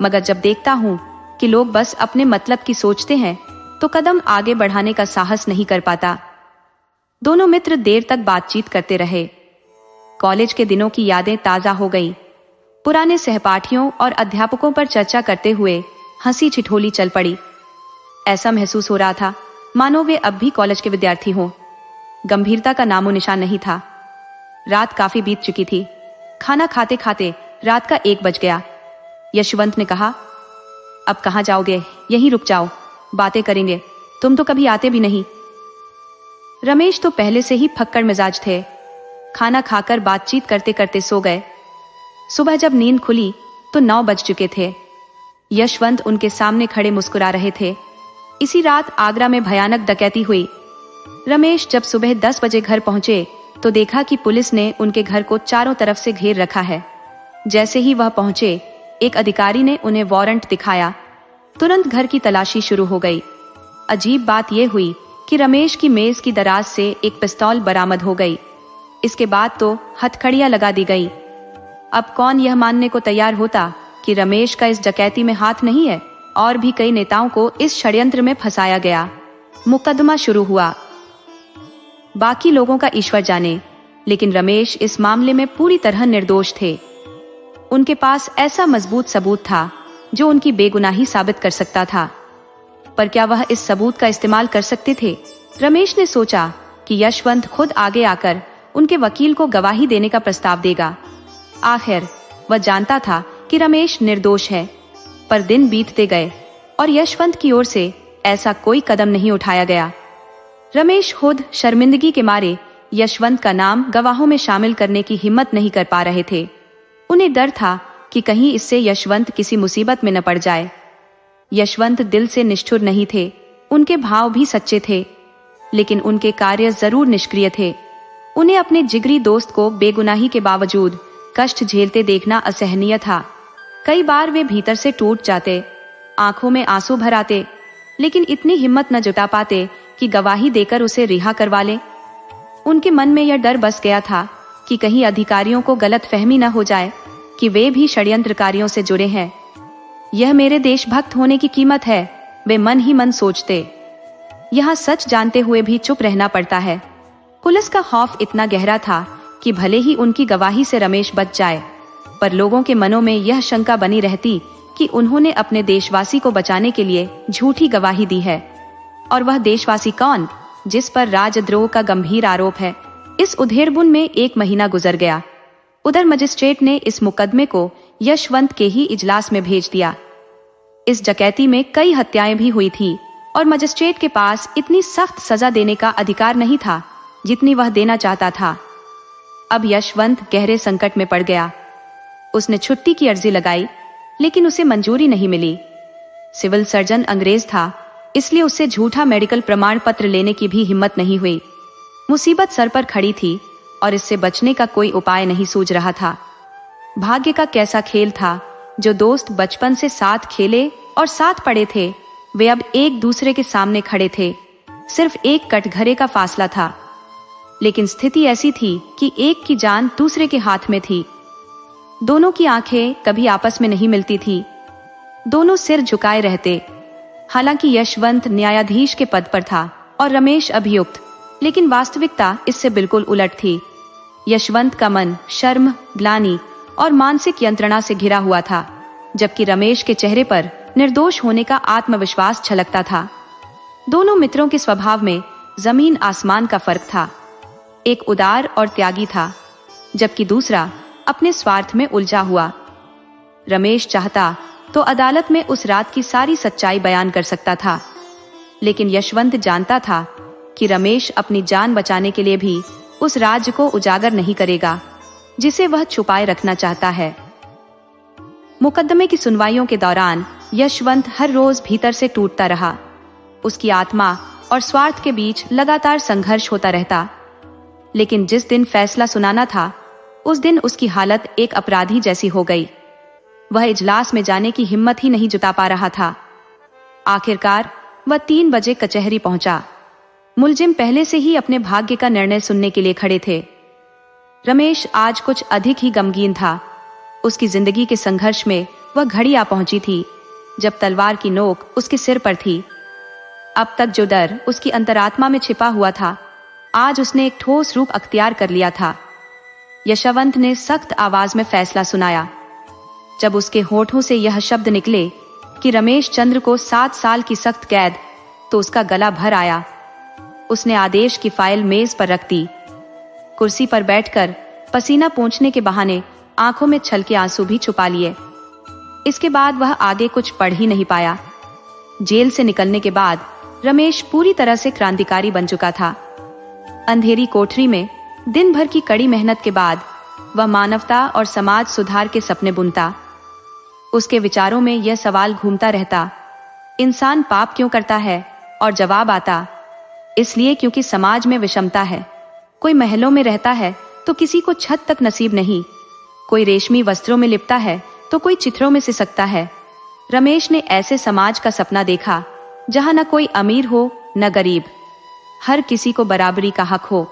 मगर जब देखता हूँ कि लोग बस अपने मतलब की सोचते हैं तो कदम आगे बढ़ाने का साहस नहीं कर पाता। दोनों मित्र देर तक बातचीत करते रहे। कॉलेज के दिनों की यादें ताजा हो गईं। पुराने सहपाठियों और अध्यापकों पर चर्चा करते हुए हंसी ठिठोली चल पड़ी। ऐसा महसूस हो रहा था मानो वे अब भी कॉलेज के विद्यार्थी हों। गंभीरता का नामो निशान नहीं था। रात काफी बीत चुकी थी। खाना खाते खाते रात का 1 बज गया। यशवंत ने कहा, अब कहाँ जाओगे? यहीं रुक जाओ, बातें करेंगे। तुम तो कभी आते भी नहीं। रमेश तो पहले से ही फक्कड़ मिजाज थे। खाना खाकर बातचीत करते करते सो गए। सुबह जब नींद खुली तो 9 बज चुके थे। यशवंत उनके सामने खड़े मुस्कुरा रहे थे। इसी रात आगरा में भयानक डकैती हुई। रमेश जब सुबह 10 बजे घर पहुंचे तो देखा कि पुलिस ने उनके घर को चारों तरफ से घेर रखा है। जैसे ही वह पहुंचे, एक अधिकारी ने उन्हें वारंट दिखाया। तुरंत घर की तलाशी शुरू हो गई। अजीब बात यह हुई कि रमेश की मेज की दराज से एक पिस्तौल बरामद हो गई। इसके बाद तो हथकड़ियां लगा दी गई। अब कौन यह मानने को तैयार होता कि रमेश का इस डकैती में हाथ नहीं है, और भी कई नेताओं को इस षड्यंत्र में फंसाया गया। मुकदमा शुरू हुआ। बाकी लोगों का ईश्वर जाने, लेकिन रमेश इस मामले में पूरी तरह निर्दोष थे। उनके पास ऐसा मजबूत सबूत था जो उनकी बेगुनाही साबित कर सकता था। पर क्या वह इस सबूत का इस्तेमाल कर सकते थे? रमेश ने सोचा कि यशवंत खुद आगे आकर उनके वकील को गवाही देने का प्रस्ताव देगा। आखिर वह जानता था कि रमेश निर्दोष है। पर दिन बीतते गए और यशवंत की ओर से ऐसा कोई कदम नहीं उठाया गया। रमेश खुद शर्मिंदगी के मारे यशवंत का नाम गवाहों में शामिल करने की हिम्मत नहीं कर पा रहे थे। उन्हें डर था कि कहीं इससे यशवंत किसी मुसीबत में न पड़ जाए। यशवंत दिल से निष्ठुर नहीं थे, उनके भाव भी सच्चे थे, लेकिन उनके कार्य जरूर निष्क्रिय थे। उन्हें अपने जिगरी दोस्त को बेगुनाही के बावजूद कष्ट झेलते देखना असहनीय था। कई बार वे भीतर से टूट जाते, आंखों में आंसू भर आते, लेकिन इतनी हिम्मत न जुटा पाते कि गवाही देकर उसे रिहा करवा लें। उनके मन में यह डर बस गया था कि कहीं अधिकारियों को गलतफहमी न हो जाए कि वे भी षड्यंत्रकारियों से जुड़े हैं। यह मेरे देशभक्त होने की कीमत है, वे मन ही मन सोचते। यहाँ सच जानते हुए भी चुप रहना पड़ता है। पुलिस का खौफ इतना गहरा था कि भले ही उनकी गवाही से रमेश बच जाए, पर लोगों के मनों में यह शंका बनी रहती कि उन्होंने अपने देशवासी को बचाने के लिए झूठी गवाही दी है। और वह देशवासी कौन, जिस पर राजद्रोह का गंभीर आरोप है? इस उधेड़बुन में 1 महीना गुजर गया। उधर मजिस्ट्रेट ने इस मुकदमे को यशवंत के ही इजलास में भेज दिया। इस डकैती में कई हत्याएं भी हुई थी और मजिस्ट्रेट के पास इतनी सख्त सजा देने का अधिकार नहीं था जितनी वह देना चाहता था। अब यशवंत गहरे संकट में पड़ गया। उसने छुट्टी की अर्जी लगाई, लेकिन उसे मंजूरी नहीं मिली। सिविल सर्जन अंग्रेज था, इसलिए उससे झूठा मेडिकल प्रमाण पत्र लेने की भी हिम्मत नहीं हुई। मुसीबत सर पर खड़ी थी और इससे बचने का कोई उपाय नहीं सूझ रहा था। भाग्य का कैसा खेल था, जो दोस्त बचपन से साथ खेले और साथ पढ़े थे, वे अब एक दूसरे के सामने खड़े थे। सिर्फ एक कटघरे का फासला था, लेकिन स्थिति ऐसी थी कि एक की जान दूसरे के हाथ में थी। दोनों की आंखें कभी आपस में नहीं मिलती थी। दोनों सिर झुकाए रहते। हालांकि यशवंत न्यायाधीश के पद पर था और रमेश अभियुक्त, लेकिन वास्तविकता इससे बिल्कुल उलट थी। यशवंत का मन शर्म, ग्लानि और मानसिक यंत्रणा से घिरा हुआ था, जबकि रमेश के चेहरे पर निर्दोष होने का आत्मविश्वास छलकता था। दोनों मित्रों के स्वभाव में जमीन आसमान का फर्क था। एक उदार और त्यागी था, जबकि दूसरा अपने स्वार्थ में उलझा हुआ। रमेश चाहता तो अदालत में उस रात की सारी सच्चाई बयान कर सकता था, लेकिन यशवंत जानता था कि रमेश अपनी जान बचाने के लिए भी उस राज्य को उजागर नहीं करेगा जिसे वह छुपाए रखना चाहता है। मुकदमे की सुनवाइयों के दौरान यशवंत हर रोज भीतर से टूटता रहा। उसकी आत्मा और स्वार्थ के बीच लगातार संघर्ष होता रहता। लेकिन जिस दिन फैसला सुनाना था, उस दिन उसकी हालत एक अपराधी जैसी हो गई। वह इजलास में जाने की हिम्मत ही नहीं जुटा पा रहा था। आखिरकार वह 3 बजे कचहरी पहुंचा। मुलजिम पहले से ही अपने भाग्य का निर्णय सुनने के लिए खड़े थे। रमेश आज कुछ अधिक ही गमगीन था। उसकी जिंदगी के संघर्ष में वह घड़ी आ पहुंची थी जब तलवार की नोक उसके सिर पर थी। अब तक जो डर उसकी अंतरात्मा में छिपा हुआ था, आज उसने एक ठोस रूप अख्तियार कर लिया था। यशवंत ने सख्त आवाज में फैसला सुनाया। जब उसके होठों से यह शब्द निकले कि रमेश चंद्र को 7 साल की सख्त कैद, तो उसका गला भर आया। उसने आदेश की फाइल मेज पर रख दी। कुर्सी पर बैठकर पसीना पोंछने के बहाने आंखों में छलके आंसू भी छुपा लिए। इसके बाद वह आगे कुछ पढ़ ही नहीं पाया। जेल से निकलने के बाद रमेश पूरी तरह से क्रांतिकारी बन चुका था। अंधेरी कोठरी में दिन भर की कड़ी मेहनत के बाद वह मानवता और समाज सुधार के सपने बुनता। उसके विचारों में यह सवाल घूमता रहता, इंसान पाप क्यों करता है? और जवाब आता, इसलिए क्योंकि समाज में विषमता है। कोई महलों में रहता है तो किसी को छत तक नसीब नहीं, कोई रेशमी वस्त्रों में लिपटा है तो कोई चित्रों में सिसकता है। रमेश ने ऐसे समाज का सपना देखा जहां न कोई अमीर हो न गरीब, हर किसी को बराबरी का हक हो।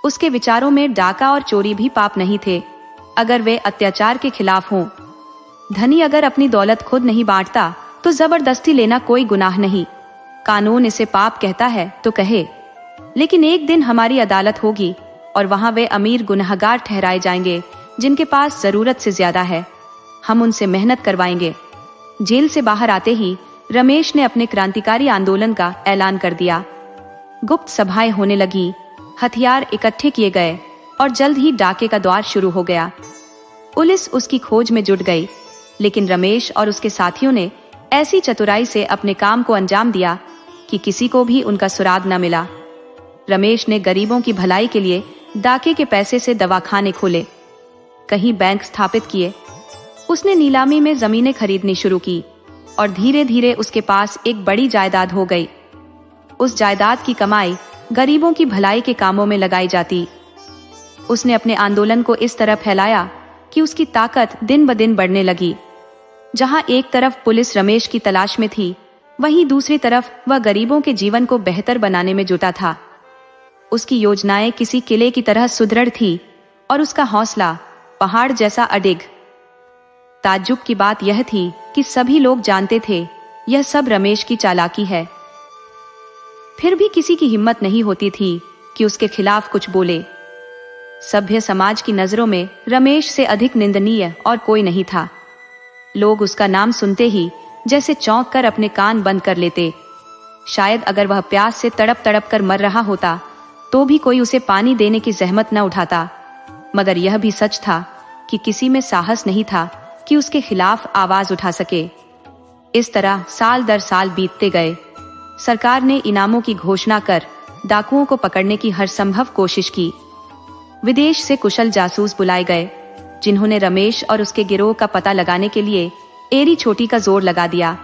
उसके विचारों में डाका और चोरी भी पाप नहीं थे, अगर वे अत्याचार के खिलाफ हों। धनी अगर अपनी दौलत खुद नहीं बांटता तो जबरदस्ती लेना कोई गुनाह नहीं। कानून इसे पाप कहता है तो कहे, लेकिन एक दिन हमारी अदालत होगी और वहां वे अमीर गुनहगार ठहराए जाएंगे जिनके पास जरूरत से ज्यादा है। हम उनसे मेहनत करवाएंगे। जेल से बाहर आते ही रमेश ने अपने क्रांतिकारी आंदोलन का ऐलान कर दिया। गुप्त सभाएं होने लगी, हथियार इकट्ठे किए गए और जल्द ही डाके का दौर शुरू हो गया। पुलिस उसकी खोज में जुट गई, लेकिन रमेश और उसके साथियों ने ऐसी चतुराई से अपने काम को अंजाम दिया कि किसी को भी उनका सुराग न मिला। रमेश ने गरीबों की भलाई के लिए डाके के पैसे से दवाखाने खोले, कहीं बैंक स्थापित किए। उसने नीलामी में जमीनें खरीदनी शुरू की और धीरे धीरे उसके पास एक बड़ी जायदाद हो गई। उस जायदाद की कमाई गरीबों की भलाई के कामों में लगाई जाती। उसने अपने आंदोलन को इस तरह फैलाया कि उसकी ताकत दिन ब दिन बढ़ने लगी। जहां एक तरफ पुलिस रमेश की तलाश में थी, वहीं दूसरी तरफ वह गरीबों के जीवन को बेहतर बनाने में जुटा था। उसकी योजनाएं किसी किले की तरह सुदृढ़ थी और उसका हौसला पहाड़ जैसा अडिग। ताज्जुब की बात यह थी कि सभी लोग जानते थे यह सब रमेश की चालाकी है। फिर भी किसी की हिम्मत नहीं होती थी कि उसके खिलाफ कुछ बोले। सभ्य समाज की नजरों में रमेश से अधिक निंदनीय और कोई नहीं था। लोग उसका नाम सुनते ही जैसे चौंक कर अपने कान बंद कर लेते। शायद अगर वह प्यास से तड़प तड़प कर मर रहा होता तो भी कोई उसे पानी देने की जहमत न उठाता। मगर यह भी सच था कि किसी में साहस नहीं था कि उसके खिलाफ आवाज उठा सके। इस तरह साल दर साल बीतते गए। सरकार ने इनामों की घोषणा कर डाकुओं को पकड़ने की हर संभव कोशिश की। विदेश से कुशल जासूस बुलाए गए, जिन्होंने रमेश और उसके गिरोह का पता लगाने के लिए एरी छोटी का जोर लगा दिया।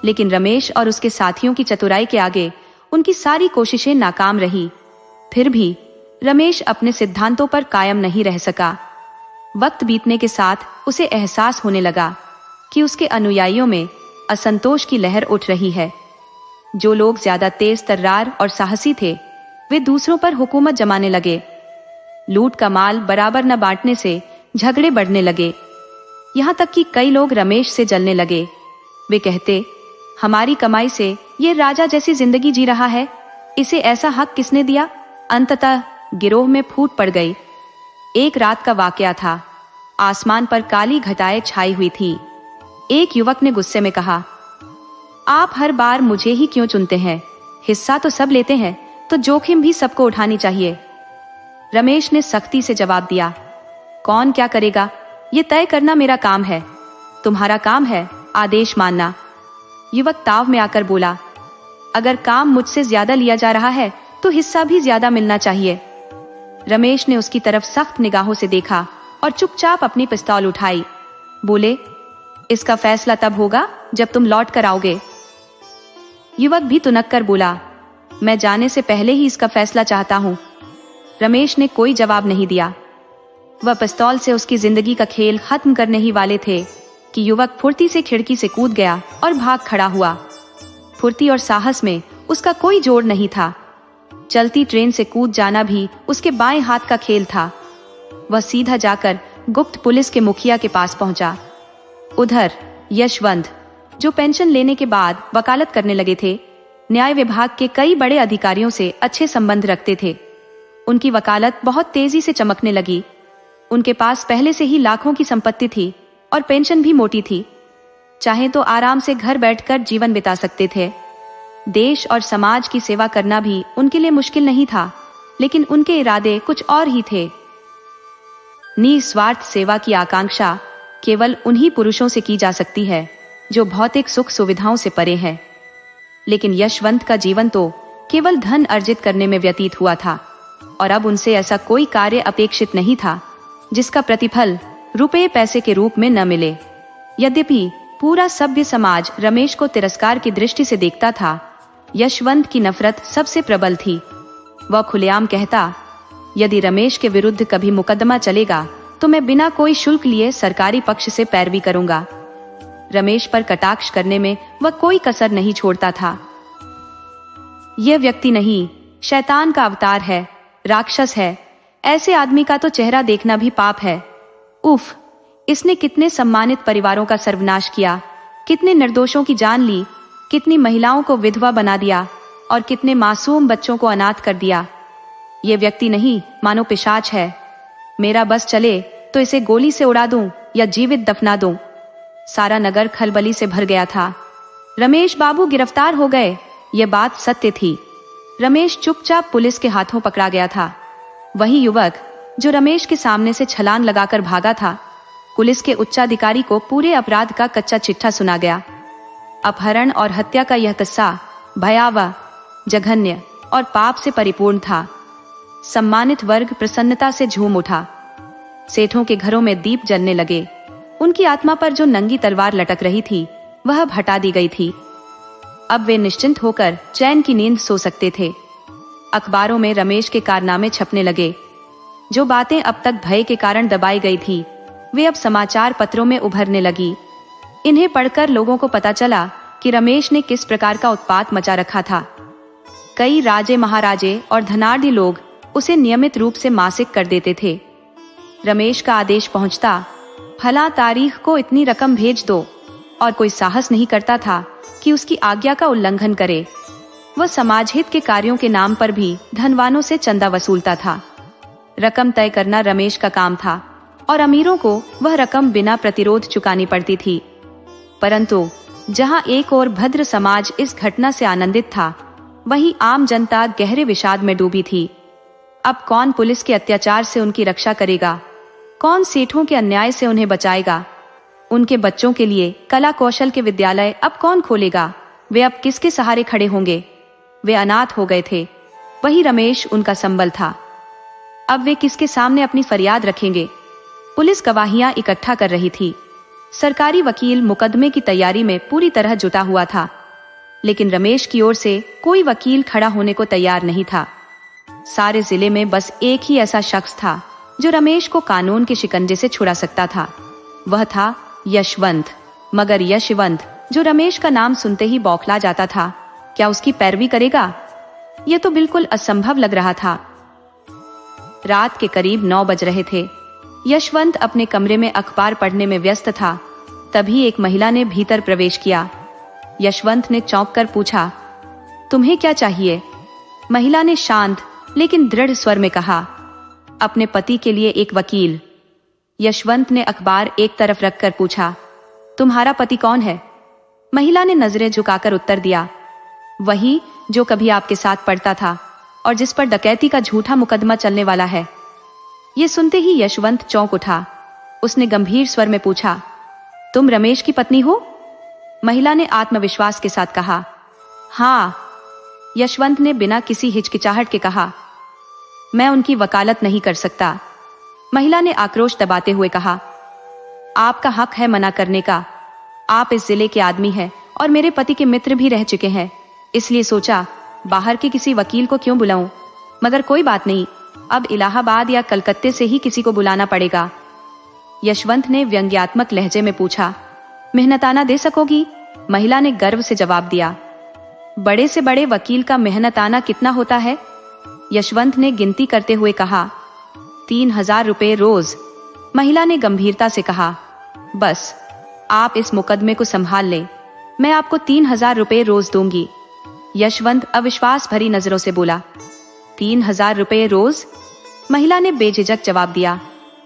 लेकिन रमेश और उसके साथियों की चतुराई के आगे उनकी सारी कोशिशें नाकाम रही। फिर भी रमेश अपने सिद्धांतों पर कायम नहीं रह सका। वक्त बीतने के साथ उसे एहसास होने लगा कि उसके अनुयायियों में असंतोष की लहर उठ रही है। जो लोग ज्यादा तेज तर्रार और साहसी थे, वे दूसरों पर हुकूमत जमाने लगे। लूट का माल बराबर न बांटने से झगड़े बढ़ने लगे। यहाँ तक कि कई लोग रमेश से जलने लगे। वे कहते, हमारी कमाई से ये राजा जैसी जिंदगी जी रहा है, इसे ऐसा हक किसने दिया? अंततः गिरोह में फूट पड़ गई। एक रात का वाकया था। आसमान पर काली घटाएं छाई हुई थी। एक युवक ने गुस्से में कहा, आप हर बार मुझे ही क्यों चुनते हैं? हिस्सा तो सब लेते हैं, तो जोखिम भी सबको उठानी चाहिए। रमेश ने सख्ती से जवाब दिया, कौन क्या करेगा ये तय करना मेरा काम है। तुम्हारा काम है आदेश मानना। युवक ताव में आकर बोला, अगर काम मुझसे ज्यादा लिया जा रहा है तो हिस्सा भी ज्यादा मिलना चाहिए। रमेश ने उसकी तरफ सख्त निगाहों से देखा और चुपचाप अपनी पिस्तौल उठाई। बोले, इसका फैसला तब होगा जब तुम लौट कर आओगे। युवक भी तुनक कर बोला, मैं जाने से पहले ही इसका फैसला चाहता हूं। रमेश ने कोई जवाब नहीं दिया। वह पिस्तौल से उसकी जिंदगी का खेल खत्म करने ही वाले थे कि युवक फुर्ती से खिड़की से कूद गया और भाग खड़ा हुआ। फुर्ती और साहस में उसका कोई जोड़ नहीं था। चलती ट्रेन से कूद जाना भी उसके बाएं हाथ का खेल था। वह सीधा जाकर गुप्त पुलिस के मुखिया के पास पहुंचा। उधर यशवंत, जो पेंशन लेने के बाद वकालत करने लगे थे, न्याय विभाग के कई बड़े अधिकारियों से अच्छे संबंध रखते थे। उनकी वकालत बहुत तेजी से चमकने लगी। उनके पास पहले से ही लाखों की संपत्ति थी और पेंशन भी मोटी थी। चाहे तो आराम से घर बैठकर जीवन बिता सकते थे। देश और समाज की सेवा करना भी उनके लिए मुश्किल नहीं था, लेकिन उनके इरादे कुछ और ही थे। निस्वार्थ सेवा की आकांक्षा केवल उन्हीं पुरुषों से की जा सकती है जो भौतिक सुख सुविधाओं से परे हैं। लेकिन यशवंत का जीवन तो केवल धन अर्जित करने में व्यतीत हुआ था और अब उनसे ऐसा कोई कार्य अपेक्षित नहीं था जिसका प्रतिफल रुपए पैसे के रूप में न मिले। यद्यपि पूरा सभ्य समाज रमेश को तिरस्कार की दृष्टि से देखता था, यशवंत की नफरत सबसे प्रबल थी। वह खुलेआम कहता, यदि रमेश के विरुद्ध कभी मुकदमा चलेगा तो मैं बिना कोई शुल्क लिए सरकारी पक्ष से पैरवी करूंगा। रमेश पर कटाक्ष करने में वह कोई कसर नहीं छोड़ता था। यह व्यक्ति नहीं, शैतान का अवतार है, राक्षस है। ऐसे आदमी का तो चेहरा देखना भी पाप है। उफ, इसने कितने सम्मानित परिवारों का सर्वनाश किया, कितने निर्दोषों की जान ली, कितनी महिलाओं को विधवा बना दिया और कितने मासूम बच्चों को अनाथ कर दिया। ये व्यक्ति नहीं, मानो पिशाच है। मेरा बस चले तो इसे गोली से उड़ा दूं या जीवित दफना दूं। सारा नगर खलबली से भर गया था। रमेश बाबू गिरफ्तार हो गए, ये बात सत्य थी। रमेश चुपचाप पुलिस के हाथों पकड़ा गया था। वही युवक जो रमेश के सामने से छलांग लगाकर भागा था, पुलिस के उच्चाधिकारी को पूरे अपराध का कच्चा चिट्ठा सुना गया। अपहरण और हत्या का यह किस्सा भयावह, जघन्य और पाप से परिपूर्ण था। सम्मानित वर्ग प्रसन्नता से झूम उठा। सेठों के घरों में दीप जलने लगे। उनकी आत्मा पर जो नंगी तलवार लटक रही थी वह अब हटा दी गई थी। अब वे निश्चिंत होकर चैन की नींद सो सकते थे। अखबारों में रमेश के कारनामे छपने लगे। जो बातें अब तक भय के कारण दबाई गई थी, वे अब समाचार पत्रों में उभरने लगी। इन्हें पढ़कर लोगों को पता चला कि रमेश ने किस प्रकार का उत्पात मचा रखा था। कई राजे महाराजे और धनाढ़ी लोग उसे नियमित रूप से मासिक कर देते थे। रमेश का आदेश पहुंचता, फला तारीख को इतनी रकम भेज दो, और कोई साहस नहीं करता था कि उसकी आज्ञा का उल्लंघन करे। वह समाजहित के कार्यों के नाम पर भी धनवानों से चंदा वसूलता था। रकम तय करना रमेश का काम था और अमीरों को वह रकम बिना प्रतिरोध चुकानी पड़ती थी। परंतु जहां एक और भद्र समाज इस घटना से आनंदित था, वहीं आम जनता गहरे विषाद में डूबी थी। अब कौन पुलिस के अत्याचार से उनकी रक्षा करेगा? कौन सेठों के अन्याय से उन्हें बचाएगा? उनके बच्चों के लिए कला कौशल के विद्यालय अब कौन खोलेगा? वे अब किसके सहारे खड़े होंगे? वे अनाथ हो गए थे। वही रमेश उनका संबल था। अब वे किसके सामने अपनी फरियाद रखेंगे? पुलिस गवाहियां इकट्ठा कर रही थी। सरकारी वकील मुकदमे की तैयारी में पूरी तरह जुटा हुआ था, लेकिन रमेश की ओर से कोई वकील खड़ा होने को तैयार नहीं था। सारे जिले में बस एक ही ऐसा शख्स था जो रमेश को कानून के शिकंजे से छुड़ा सकता था। वह था यशवंत। मगर यशवंत, जो रमेश का नाम सुनते ही बौखला जाता था, क्या उसकी पैरवी करेगा? यह तो बिल्कुल असंभव लग रहा था। रात के करीब 9 बज रहे थे। यशवंत अपने कमरे में अखबार पढ़ने में व्यस्त था। तभी एक महिला ने भीतर प्रवेश किया। यशवंत ने चौंक कर पूछा, तुम्हें क्या चाहिए? महिला ने शांत लेकिन दृढ़ स्वर में कहा, अपने पति के लिए एक वकील। यशवंत ने अखबार एक तरफ रखकर पूछा, तुम्हारा पति कौन है? महिला ने नजरें झुकाकर उत्तर दिया, वही जो कभी आपके साथ पढ़ता था और जिस पर डकैती का झूठा मुकदमा चलने वाला है। ये सुनते ही यशवंत चौंक उठा। उसने गंभीर स्वर में पूछा, तुम रमेश की पत्नी हो? महिला ने आत्मविश्वास के साथ कहा, हाँ। यशवंत ने बिना किसी हिचकिचाहट के कहा। मैं उनकी वकालत नहीं कर सकता, महिला ने आक्रोश दबाते हुए कहा। आपका हक है मना करने का। आप इस जिले के आदमी हैं और मेरे पति के मित्र भी रह चुके हैं, इसलिए सोचा बाहर के किसी वकील को क्यों बुलाऊं। मगर कोई बात नहीं, अब इलाहाबाद या कलकत्ते से ही किसी को बुलाना पड़ेगा। यशवंत ने व्यंग्यात्मक लहजे में पूछा। मेहनताना दे सकोगी? महिला ने गर्व से जवाब दिया। बड़े से बड़े वकील का मेहनताना कितना होता है? यशवंत ने गिनती करते हुए कहा। 3000 रुपए रोज, महिला ने गंभीरता से कहा। बस आप इस मुकदमे को संभाल लें, मैं आपको 3000 रुपए रोज दूंगी। यशवंत अविश्वास भरी नजरों से बोला। 3000 रुपए रोज? महिला ने बेझिझक जवाब दिया।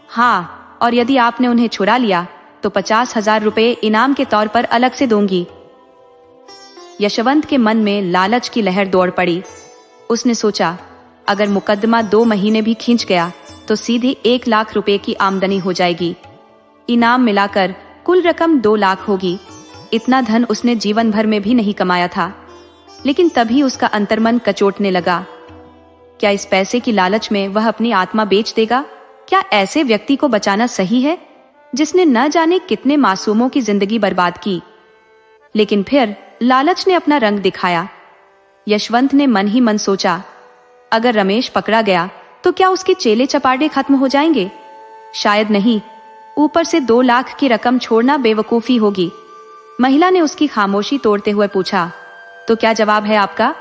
हाँ, और यदि आपने उन्हें छुड़ा लिया तो 50,000 रुपए इनाम के तौर पर अलग से दूंगी। यशवंत के मन में लालच की लहर दौड़ पड़ी। उसने सोचा अगर मुकदमा 2 महीने भी खींच गया तो सीधे 1 लाख रुपए की आमदनी हो जाएगी। इनाम मिलाकर कुल रकम 2 लाख होगी। इतना धन उसने जीवन भर में भी नहीं कमाया था। लेकिन तभी उसका अंतर्मन कचोटने लगा। क्या इस पैसे की लालच में वह अपनी आत्मा बेच देगा? क्या ऐसे व्यक्ति को बचाना सही है जिसने न जाने कितने मासूमों की जिंदगी बर्बाद की? लेकिन फिर लालच ने अपना रंग दिखाया। यशवंत ने मन ही मन सोचा अगर रमेश पकड़ा गया तो क्या उसके चेले चपाटे खत्म हो जाएंगे? शायद नहीं, ऊपर से 2 लाख की रकम छोड़ना बेवकूफी होगी। महिला ने उसकी खामोशी तोड़ते हुए पूछा, तो क्या जवाब है आपका?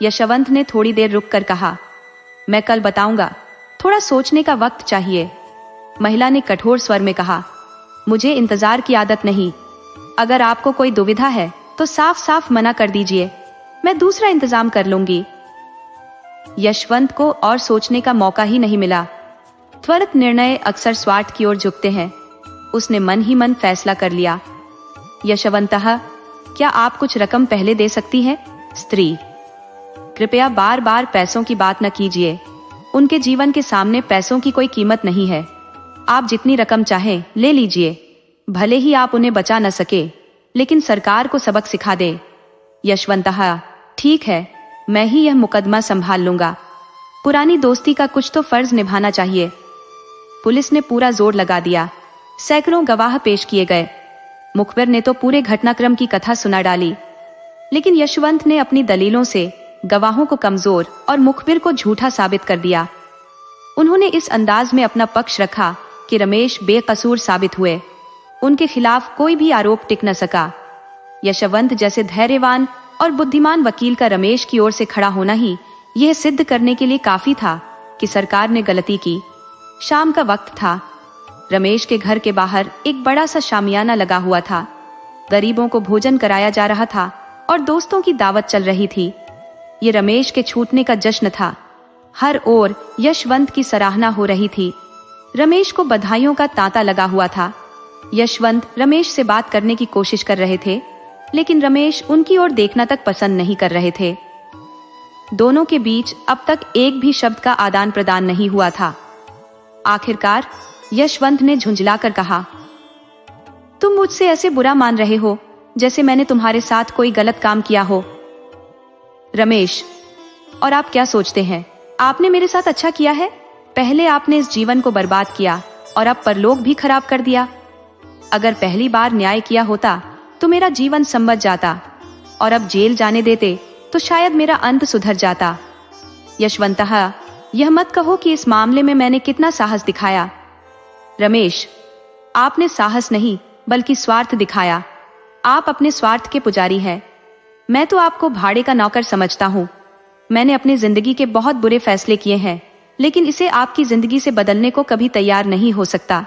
यशवंत ने थोड़ी देर रुककर कहा, मैं कल बताऊंगा, थोड़ा सोचने का वक्त चाहिए। महिला ने कठोर स्वर में कहा, मुझे इंतजार की आदत नहीं। अगर आपको कोई दुविधा है तो साफ साफ मना कर दीजिए, मैं दूसरा इंतजाम कर लूंगी। यशवंत को और सोचने का मौका ही नहीं मिला। त्वरित निर्णय अक्सर स्वार्थ की ओर झुकते हैं। उसने मन ही मन फैसला कर लिया। यशवंतः, क्या आप कुछ रकम पहले दे सकती हैं? स्त्री, कृपया बार बार पैसों की बात न कीजिए। उनके जीवन के सामने पैसों की कोई कीमत नहीं है। आप जितनी रकम चाहें ले लीजिए। भले ही आप उन्हें बचा न सके, लेकिन सरकार को सबक सिखा दे। यशवंतः, ठीक है, मैं ही यह मुकदमा संभाल लूंगा। पुरानी दोस्ती का कुछ तो फर्ज निभाना चाहिए। पुलिस ने पूरा जोर लगा दिया। सैकड़ों गवाह पेश किए गए। मुखबिर ने तो पूरे घटनाक्रम की कथा सुना डाली। लेकिन यशवंत ने अपनी दलीलों से गवाहों को कमजोर और मुखबिर को झूठा साबित कर दिया। उन्होंने इस अंदाज में अपना पक्ष रखा कि रमेश बेकसूर साबित हुए। उनके खिलाफ कोई भी आरोप टिक न सका। यशवंत जैसे धैर्यवान और बुद्धिमान वकील का रमेश की ओर से खड़ा होना ही यह सिद्ध करने के लिए काफी था कि सरकार ने गलती की। शाम का वक्त था। रमेश के घर के बाहर एक बड़ा सा शामियाना लगा हुआ था। गरीबों को भोजन कराया जा रहा था और दोस्तों की दावत चल रही थी। ये रमेश के छूटने का जश्न था। हर ओर यशवंत की सराहना हो रही थी। रमेश को बधाइयों का तांता लगा हुआ था। यशवंत रमेश से बात करने की कोशिश कर रहे थे, लेकिन रमेश उनकी ओर देखना तक पसंद नहीं कर रहे थे। दोनों के बीच अब तक एक भी शब्द का आदान प्रदान नहीं हुआ था। आखिरकार यशवंत ने झुंझलाकर कहा, तुम मुझसे ऐसे बुरा मान रहे हो जैसे मैंने तुम्हारे साथ कोई गलत काम किया हो। रमेश, और आप क्या सोचते हैं, आपने मेरे साथ अच्छा किया है? पहले आपने इस जीवन को बर्बाद किया और अब परलोक भी खराब कर दिया। अगर पहली बार न्याय किया होता तो मेरा जीवन संवर जाता, और अब जेल जाने देते तो शायद मेरा अंत सुधर जाता। यशवंतः, यह मत कहो कि इस मामले में मैंने कितना साहस दिखाया। रमेश, आपने साहस नहीं बल्कि स्वार्थ दिखाया। आप अपने स्वार्थ के पुजारी हैं। मैं तो आपको भाड़े का नौकर समझता हूँ। मैंने अपनी जिंदगी के बहुत बुरे फैसले किए हैं, लेकिन इसे आपकी जिंदगी से बदलने को कभी तैयार नहीं हो सकता।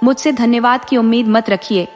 मुझसे धन्यवाद की उम्मीद मत रखिए।